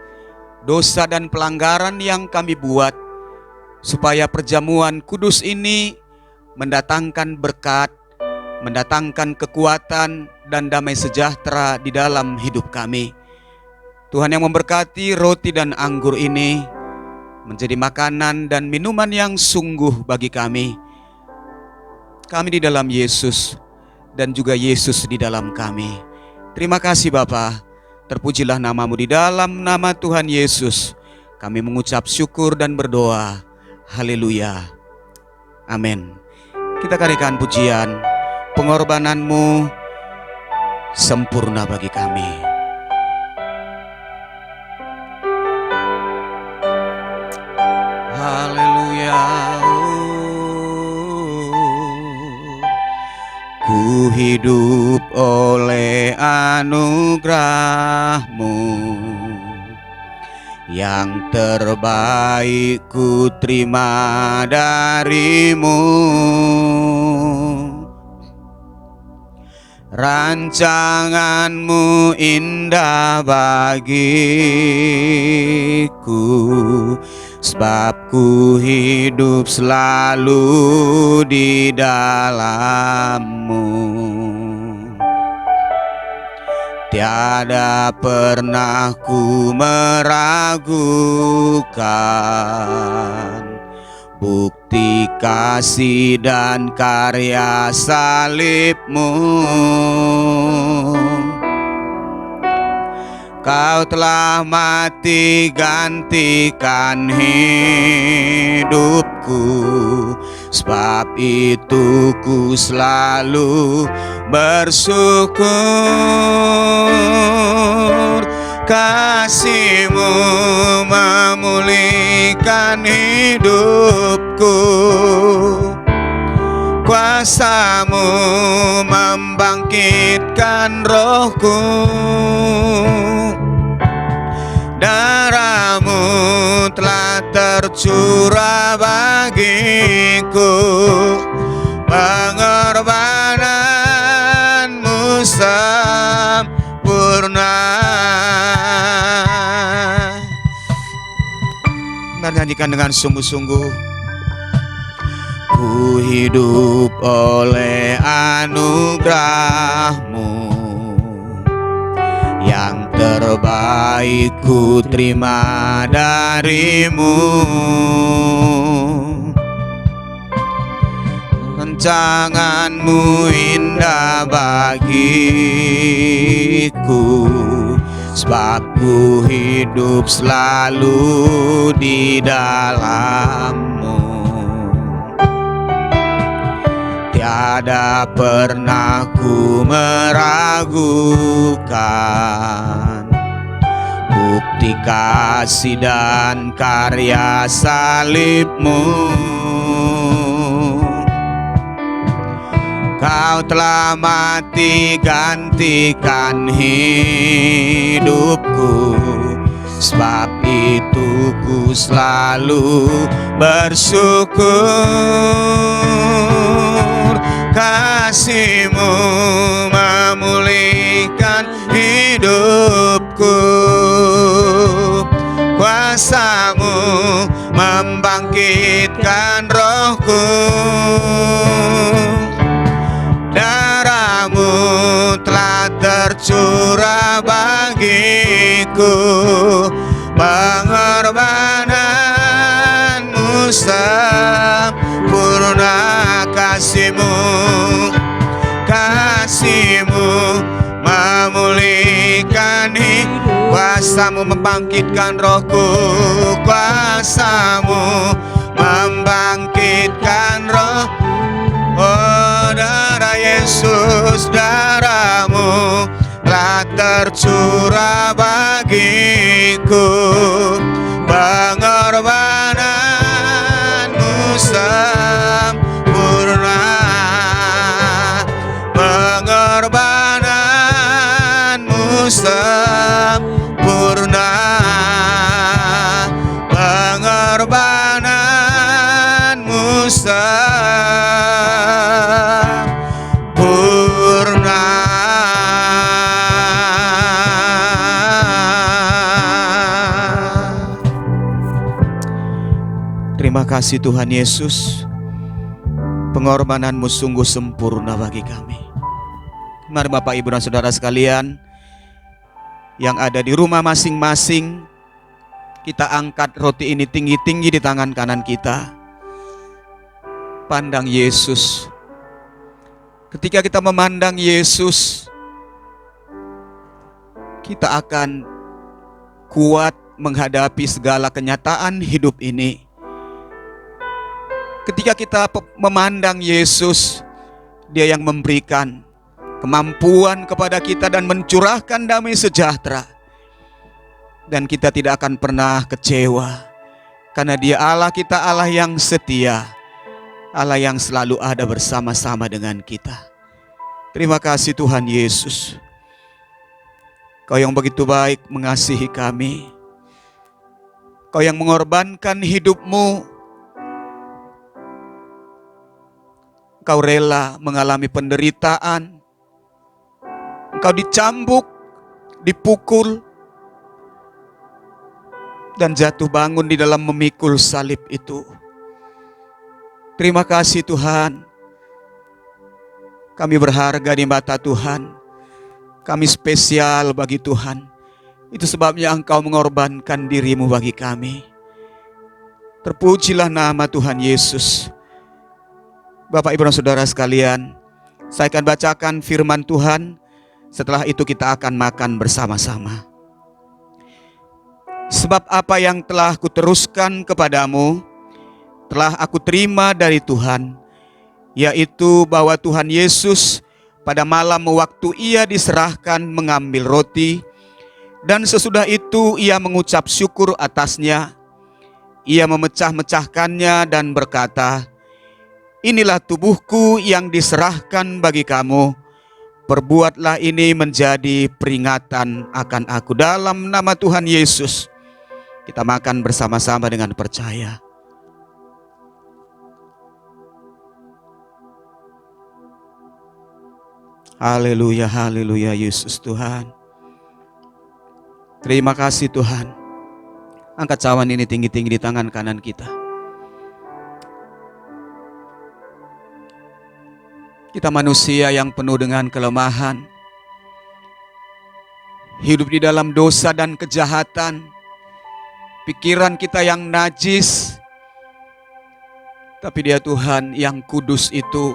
dosa dan pelanggaran yang kami buat, supaya perjamuan kudus ini mendatangkan berkat, mendatangkan kekuatan dan damai sejahtera di dalam hidup kami. Tuhan yang memberkati roti dan anggur ini menjadi makanan dan minuman yang sungguh bagi kami. Kami di dalam Yesus dan juga Yesus di dalam kami. Terima kasih Bapa. Terpujilah nama-Mu di dalam nama Tuhan Yesus. Kami mengucap syukur dan berdoa. Haleluya. Amin. Kita karyakan pujian. Pengorbanan-Mu sempurna bagi kami. Haleluya. Ku hidup oleh anugerah-Mu, yang terbaik ku terima dari-Mu. Rancangan-Mu indah bagiku, sebab ku hidup selalu di dalam-Mu. Tiada pernah ku meragukan bukti kasih dan karya salib-Mu. Kau telah mati gantikan hidupku, sebab itu ku selalu bersyukur. Kasih-Mu memulihkan hidupku, kuasa-Mu membangkitkan rohku. Darah-Mu telah tercurah bagiku, pengorbanan-Mu sempurna. Mari nyanyikan dengan sungguh-sungguh. Ku hidup oleh anugerah-Mu, yang terbaik ku terima dari-Mu. rancangan-Mu indah bagiku, sebab ku hidup selalu di dalam-Mu. Tiada pernah ku meragukan bukti kasih dan karya salib-Mu. Kau telah mati gantikan hidupku, sebab itu ku selalu bersyukur. Kasih-Mu memulihkan hidupku, kuasa-Mu membangkitkan rohku. Darah-Mu telah tercurah bagiku, pengorbanan-Mu sempurna. Kasih-Mu, kasih-Mu memulihkan hidup, kuasa-Mu membangkitkan rohku, kuasa-Mu membangkitkan roh. Oh darah Yesus, darah-Mu telah tercurah bagiku, pengorbanan-Mu sempurna, pengorbanan-Mu sempurna, pengorbanan-Mu sempurna. Terima kasih Tuhan Yesus, pengorbanan-Mu sungguh sempurna bagi kami. Mari Bapak Ibu dan Saudara sekalian yang ada di rumah masing-masing, kita angkat roti ini tinggi-tinggi di tangan kanan kita. Pandang Yesus. Ketika kita memandang Yesus, kita akan kuat menghadapi segala kenyataan hidup ini. Ketika kita memandang Yesus, Dia yang memberikan kemampuan kepada kita dan mencurahkan damai sejahtera. Dan kita tidak akan pernah kecewa, karena Dia Allah kita, Allah yang setia, Allah yang selalu ada bersama-sama dengan kita. Terima kasih Tuhan Yesus, Kau yang begitu baik mengasihi kami. Kau yang mengorbankan hidup-Mu. Engkau rela mengalami penderitaan. Engkau dicambuk, dipukul, dan jatuh bangun di dalam memikul salib itu. Terima kasih Tuhan. Kami berharga di mata Tuhan. Kami spesial bagi Tuhan. Itu sebabnya Engkau mengorbankan diri-Mu bagi kami. Terpujilah nama Tuhan Yesus. Bapak Ibu dan Saudara sekalian, saya akan bacakan firman Tuhan. Setelah itu kita akan makan bersama-sama. Sebab apa yang telah kuteruskan kepadamu, telah aku terima dari Tuhan, yaitu bahwa Tuhan Yesus pada malam waktu Ia diserahkan mengambil roti, dan sesudah itu Ia mengucap syukur atasnya. Ia memecah-mecahkannya dan berkata, "Inilah tubuhku yang diserahkan bagi kamu. Perbuatlah ini menjadi peringatan akan aku." Dalam nama Tuhan Yesus, kita makan bersama-sama dengan percaya. Haleluya, haleluya, Yesus Tuhan. Terima kasih Tuhan. Angkat cawan ini tinggi-tinggi di tangan kanan kita. Kita manusia yang penuh dengan kelemahan, hidup di dalam dosa dan kejahatan, pikiran kita yang najis. Tapi Dia Tuhan yang kudus itu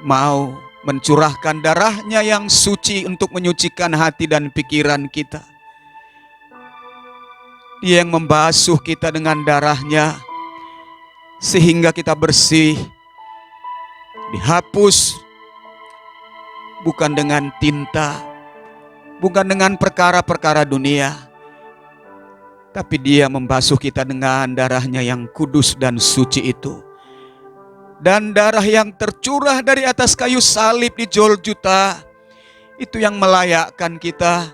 mau mencurahkan darahnya yang suci untuk menyucikan hati dan pikiran kita. Dia yang membasuh kita dengan darahnya sehingga kita bersih, dihapus bukan dengan tinta, bukan dengan perkara-perkara dunia, tapi dia membasuh kita dengan darahnya yang kudus dan suci itu. Dan darah yang tercurah dari atas kayu salib di Golgota, itu yang melayakkan kita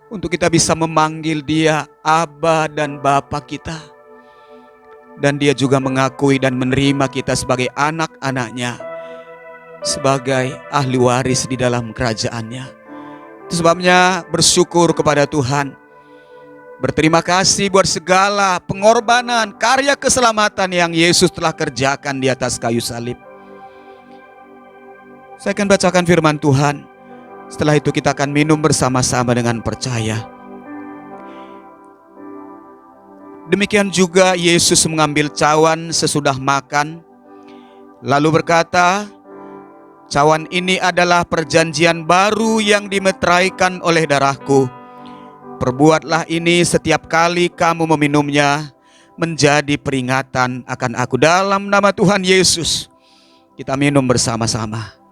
untuk kita bisa memanggil dia Aba dan Bapa kita. Dan dia juga mengakui dan menerima kita sebagai anak-anaknya, sebagai ahli waris di dalam kerajaannya. Itu sebabnya bersyukur kepada Tuhan. Berterima kasih buat segala pengorbanan, karya keselamatan yang Yesus telah kerjakan di atas kayu salib. Saya akan bacakan firman Tuhan. Setelah itu kita akan minum bersama-sama dengan percaya. Demikian juga Yesus mengambil cawan sesudah makan, lalu berkata, "Cawan ini adalah perjanjian baru yang dimeteraikan oleh darahku. Perbuatlah ini setiap kali kamu meminumnya, menjadi peringatan akan aku." Dalam nama Tuhan Yesus, kita minum bersama-sama.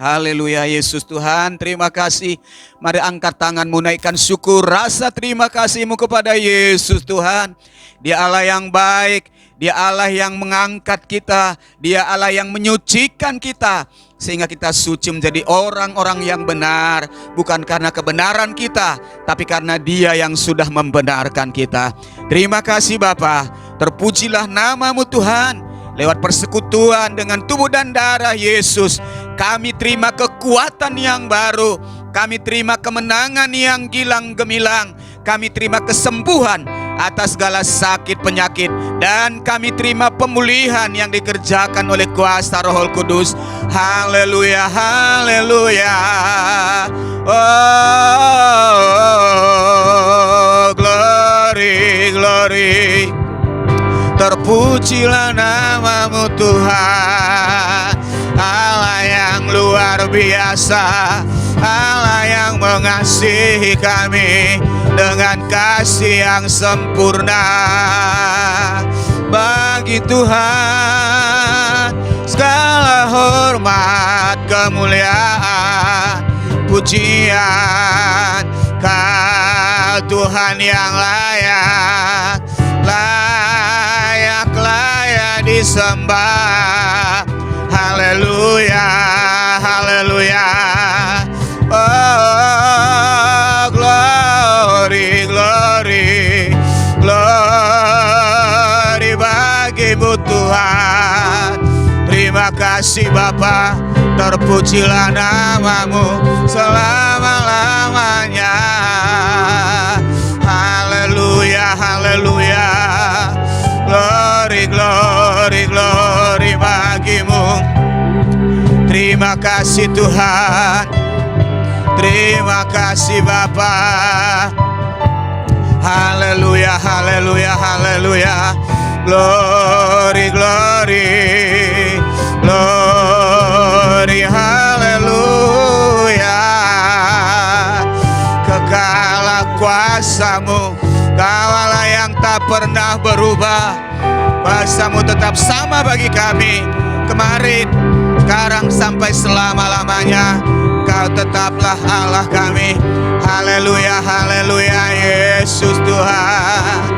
Haleluya, Yesus Tuhan, terima kasih. Mari angkat tanganmu, naikkan syukur, rasa terima kasihmu kepada Yesus Tuhan. Dia Allah yang baik, Dia Allah yang mengangkat kita, Dia Allah yang menyucikan kita, sehingga kita suci menjadi orang-orang yang benar. Bukan karena kebenaran kita, tapi karena Dia yang sudah membenarkan kita. Terima kasih Bapa, terpujilah namamu Tuhan. Lewat persekutuan dengan tubuh dan darah Yesus, kami terima kekuatan yang baru, kami terima kemenangan yang gilang gemilang, kami terima kesembuhan atas segala sakit penyakit, dan kami terima pemulihan yang dikerjakan oleh kuasa Roh Kudus. Haleluya, haleluya. Oh, glory, glory. Terpujilah namamu Tuhan, Allah yang luar biasa, Allah yang mengasihi kami dengan kasih yang sempurna. Bagi Tuhan segala hormat, kemuliaan, pujian, Kau Tuhan yang layak disembah. Haleluya, haleluya. Oh, glory, glory, glory bagimu Tuhan. Terima kasih Bapa, terpujilah namamu selama-lamanya. Haleluya, haleluya. Glory, glory, glory bagimu. Terima kasih Tuhan, terima kasih Bapa. Haleluya, haleluya, haleluya. Glory, glory, glory, haleluya. Kekal kuasamu, Kau Allah yang tak pernah berubah. Kuasamu tetap sama bagi kami, kemarin, sekarang, sampai selama-lamanya. Kau tetaplah Allah kami. Haleluya, haleluya, Yesus Tuhan.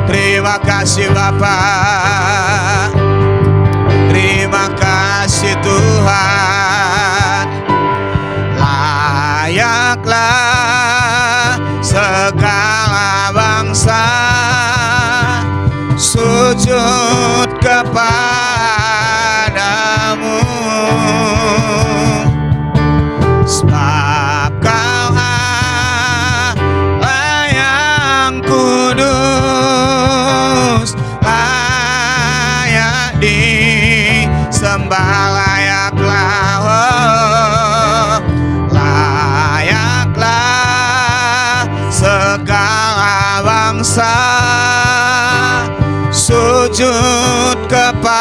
Terima kasih Bapa, terima kasih Tuhan. Layaklah segala bangsa sujud kepadamu, sebab Kau Allah yang kudus, layak disembah, layaklah, oh, layaklah segala bangsa sujud kepada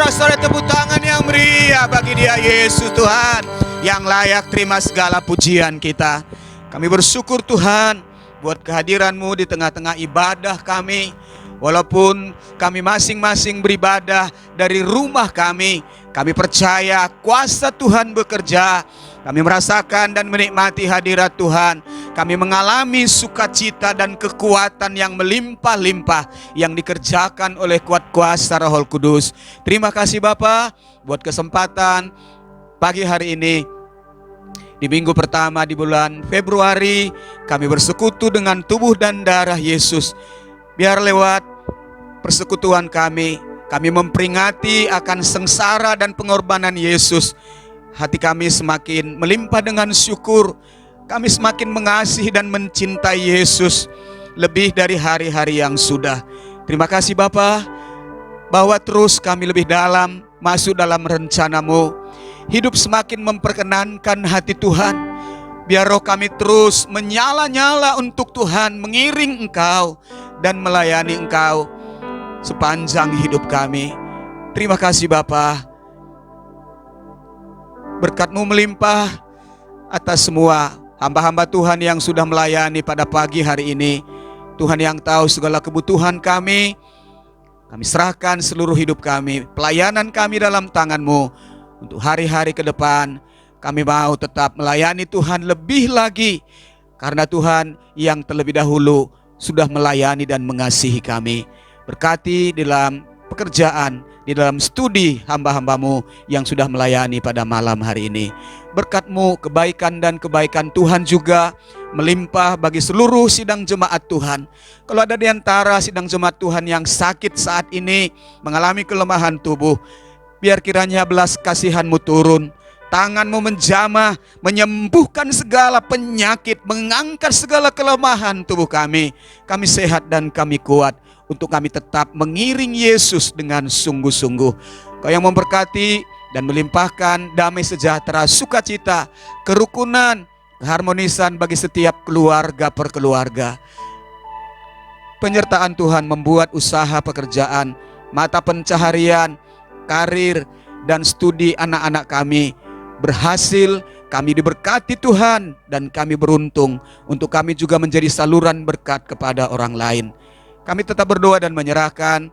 Sorak-sorai tepuk tangan yang meriah bagi Dia, Yesus Tuhan, yang layak terima segala pujian kita. Kami bersyukur Tuhan buat kehadiran-Mu di tengah-tengah ibadah kami. Walaupun kami masing-masing beribadah dari rumah kami percaya kuasa Tuhan bekerja. Kami merasakan dan menikmati hadirat Tuhan. Kami mengalami sukacita dan kekuatan yang melimpah-limpah yang dikerjakan oleh kuat kuasa Roh Kudus. Terima kasih Bapa buat kesempatan pagi hari ini. Di minggu pertama di bulan Februari, kami bersekutu dengan tubuh dan darah Yesus. Biar lewat persekutuan kami memperingati akan sengsara dan pengorbanan Yesus. Hati kami semakin melimpah dengan syukur. Kami semakin mengasihi dan mencintai Yesus lebih dari hari-hari yang sudah. Terima kasih Bapa, bahwa terus kami lebih dalam masuk dalam rencana-Mu. Hidup semakin memperkenankan hati Tuhan. Biar roh kami terus menyala-nyala untuk Tuhan, mengiring Engkau dan melayani Engkau sepanjang hidup kami. Terima kasih Bapa. Berkat-Mu melimpah atas semua hamba-hamba Tuhan yang sudah melayani pada pagi hari ini. Tuhan yang tahu segala kebutuhan kami serahkan seluruh hidup kami, pelayanan kami dalam tangan-Mu. Untuk hari-hari ke depan, kami mau tetap melayani Tuhan lebih lagi, karena Tuhan yang terlebih dahulu sudah melayani dan mengasihi kami. Berkati di dalam pekerjaan, di dalam studi hamba-hamba-Mu yang sudah melayani pada malam hari ini. Berkat-Mu, kebaikan dan kebaikan Tuhan juga melimpah bagi seluruh sidang jemaat Tuhan. Kalau ada di antara sidang jemaat Tuhan yang sakit saat ini, mengalami kelemahan tubuh, biar kiranya belas kasihan-Mu turun. Tangan-Mu menjamah, menyembuhkan segala penyakit, mengangkat segala kelemahan tubuh kami. Kami sehat dan kami kuat untuk kami tetap mengiring Yesus dengan sungguh-sungguh. Kau yang memberkati dan melimpahkan damai sejahtera, sukacita, kerukunan, keharmonisan bagi setiap keluarga per keluarga. Penyertaan Tuhan membuat usaha pekerjaan, mata pencaharian, karir, dan studi anak-anak kami berhasil. Kami diberkati Tuhan dan kami beruntung untuk kami juga menjadi saluran berkat kepada orang lain. Kami tetap berdoa dan menyerahkan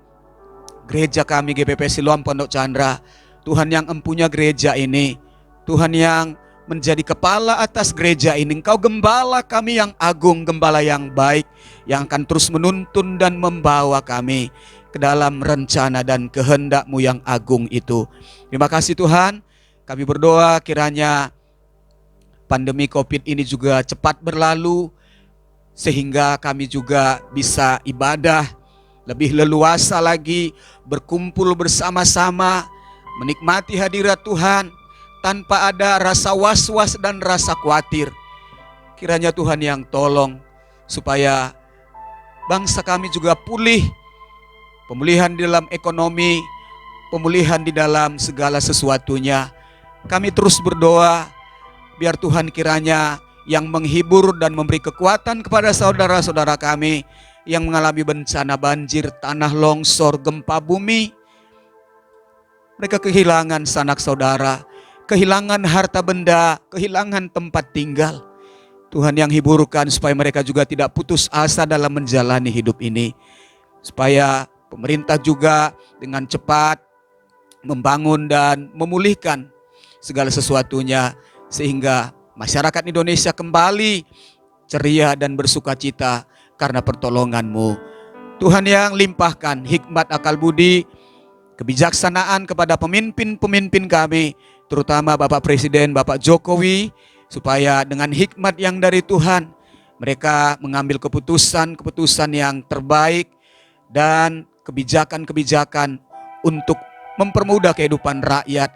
gereja kami GPP Siloam Pondok Chandra. Tuhan yang empunya gereja ini, Tuhan yang menjadi kepala atas gereja ini. Engkau gembala kami yang agung, gembala yang baik, yang akan terus menuntun dan membawa kami ke dalam rencana dan kehendak-Mu yang agung itu. Terima kasih Tuhan. Kami berdoa kiranya pandemi COVID ini juga cepat berlalu, sehingga kami juga bisa ibadah lebih leluasa lagi, berkumpul bersama-sama, menikmati hadirat Tuhan tanpa ada rasa was-was dan rasa khawatir. Kiranya Tuhan yang tolong supaya bangsa kami juga pulih, pemulihan di dalam ekonomi, pemulihan di dalam segala sesuatunya. Kami terus berdoa biar Tuhan kiranya yang menghibur dan memberi kekuatan kepada saudara-saudara kami yang mengalami bencana banjir, tanah longsor, gempa bumi. Mereka kehilangan sanak saudara, kehilangan harta benda, kehilangan tempat tinggal. Tuhan yang hiburkan supaya mereka juga tidak putus asa dalam menjalani hidup ini. Supaya pemerintah juga dengan cepat membangun dan memulihkan segala sesuatunya, sehingga masyarakat Indonesia kembali ceria dan bersukacita karena pertolongan-Mu. Tuhan yang limpahkan hikmat, akal budi, kebijaksanaan kepada pemimpin-pemimpin kami, terutama Bapak Presiden, Bapak Jokowi, supaya dengan hikmat yang dari Tuhan, mereka mengambil keputusan-keputusan yang terbaik dan kebijakan-kebijakan untuk mempermudah kehidupan rakyat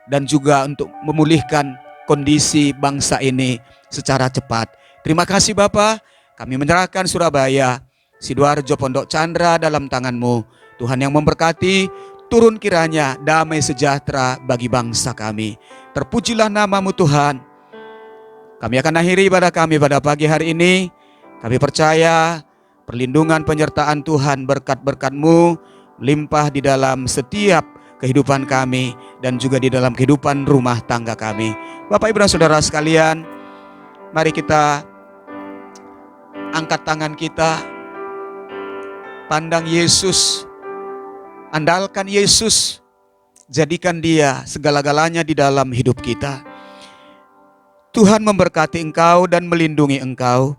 dan juga untuk memulihkan kondisi bangsa ini secara cepat. Terima kasih Bapa, kami menyerahkan Surabaya, Sidoarjo, Pondok Chandra dalam tangan-Mu. Tuhan yang memberkati, turun kiranya damai sejahtera bagi bangsa kami. Terpujilah nama-Mu Tuhan. Kami akan akhiri ibadah kami pada pagi hari ini. Kami percaya perlindungan penyertaan Tuhan, berkat-berkat-Mu melimpah di dalam setiap kehidupan kami dan juga di dalam kehidupan rumah tangga kami. Bapak Ibu dan Saudara sekalian, mari kita angkat tangan kita, pandang Yesus, andalkan Yesus, jadikan Dia segala-galanya di dalam hidup kita. Tuhan memberkati engkau dan melindungi engkau.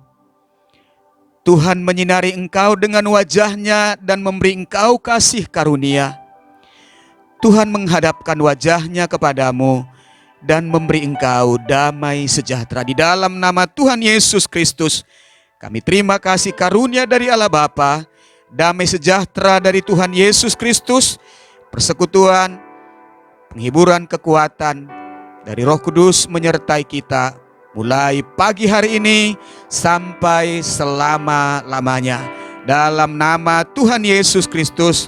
Tuhan menyinari engkau dengan wajah-Nya dan memberi engkau kasih karunia. Tuhan menghadapkan wajah-Nya kepadamu dan memberi engkau damai sejahtera. Di dalam nama Tuhan Yesus Kristus, kami terima kasih karunia dari Allah Bapa, damai sejahtera dari Tuhan Yesus Kristus, persekutuan, penghiburan, kekuatan dari Roh Kudus menyertai kita mulai pagi hari ini sampai selama-lamanya. Dalam nama Tuhan Yesus Kristus,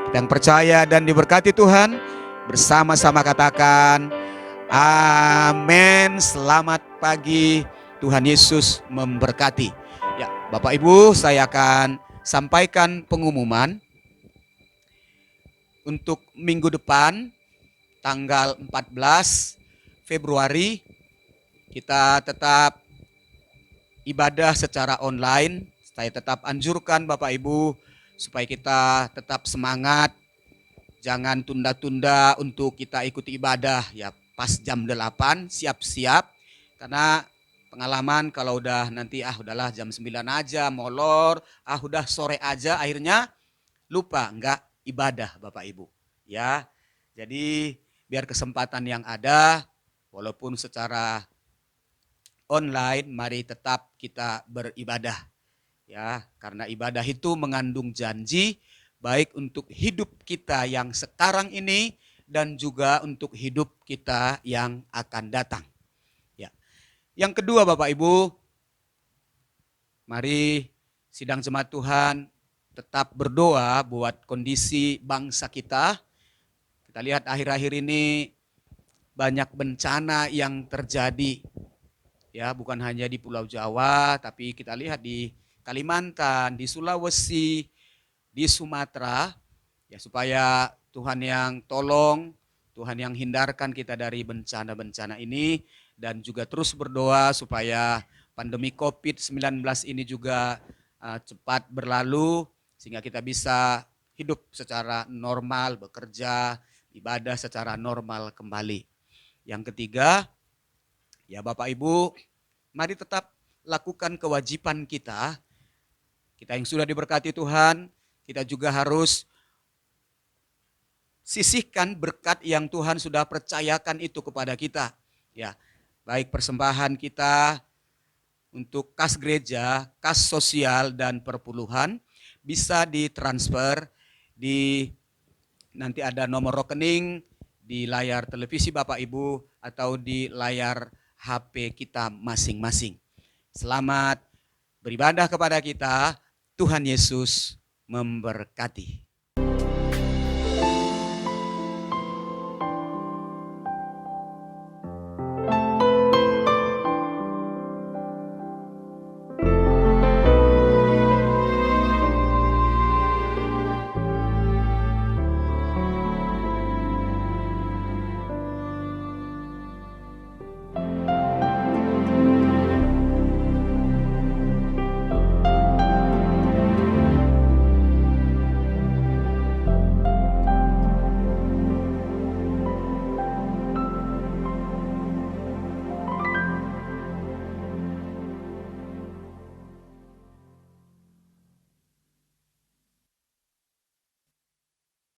kita yang percaya dan diberkati Tuhan, bersama-sama katakan amin. Selamat pagi, Tuhan Yesus memberkati. Ya, Bapak Ibu, saya akan sampaikan pengumuman untuk minggu depan, tanggal 14 Februari, kita tetap ibadah secara online. Saya tetap anjurkan Bapak Ibu supaya kita tetap semangat. Jangan tunda-tunda untuk kita ikuti ibadah. Ya, pas jam 8 siap-siap. Karena pengalaman kalau udah nanti udahlah jam 9 aja molor, udah sore aja, akhirnya lupa enggak ibadah Bapak Ibu. Ya. Jadi biar kesempatan yang ada walaupun secara online, mari tetap kita beribadah. Ya, karena ibadah itu mengandung janji baik untuk hidup kita yang sekarang ini dan juga untuk hidup kita yang akan datang. Ya. Yang kedua Bapak Ibu, mari sidang jemaat Tuhan tetap berdoa buat kondisi bangsa kita. Kita lihat akhir-akhir ini banyak bencana yang terjadi. Ya, bukan hanya di Pulau Jawa, tapi kita lihat di Kalimantan, di Sulawesi, di Sumatera, ya supaya Tuhan yang tolong, Tuhan yang hindarkan kita dari bencana-bencana ini, dan juga terus berdoa supaya pandemi COVID-19 ini juga cepat berlalu, sehingga kita bisa hidup secara normal, bekerja, ibadah secara normal kembali. Yang ketiga, ya Bapak Ibu, mari tetap lakukan kewajiban kita. Kita yang sudah diberkati Tuhan, kita juga harus sisihkan berkat yang Tuhan sudah percayakan itu kepada kita. Ya, baik persembahan kita untuk kas gereja, kas sosial dan perpuluhan bisa ditransfer di nanti ada nomor rekening di layar televisi Bapak Ibu atau di layar HP kita masing-masing. Selamat beribadah kepada kita. Tuhan Yesus memberkati.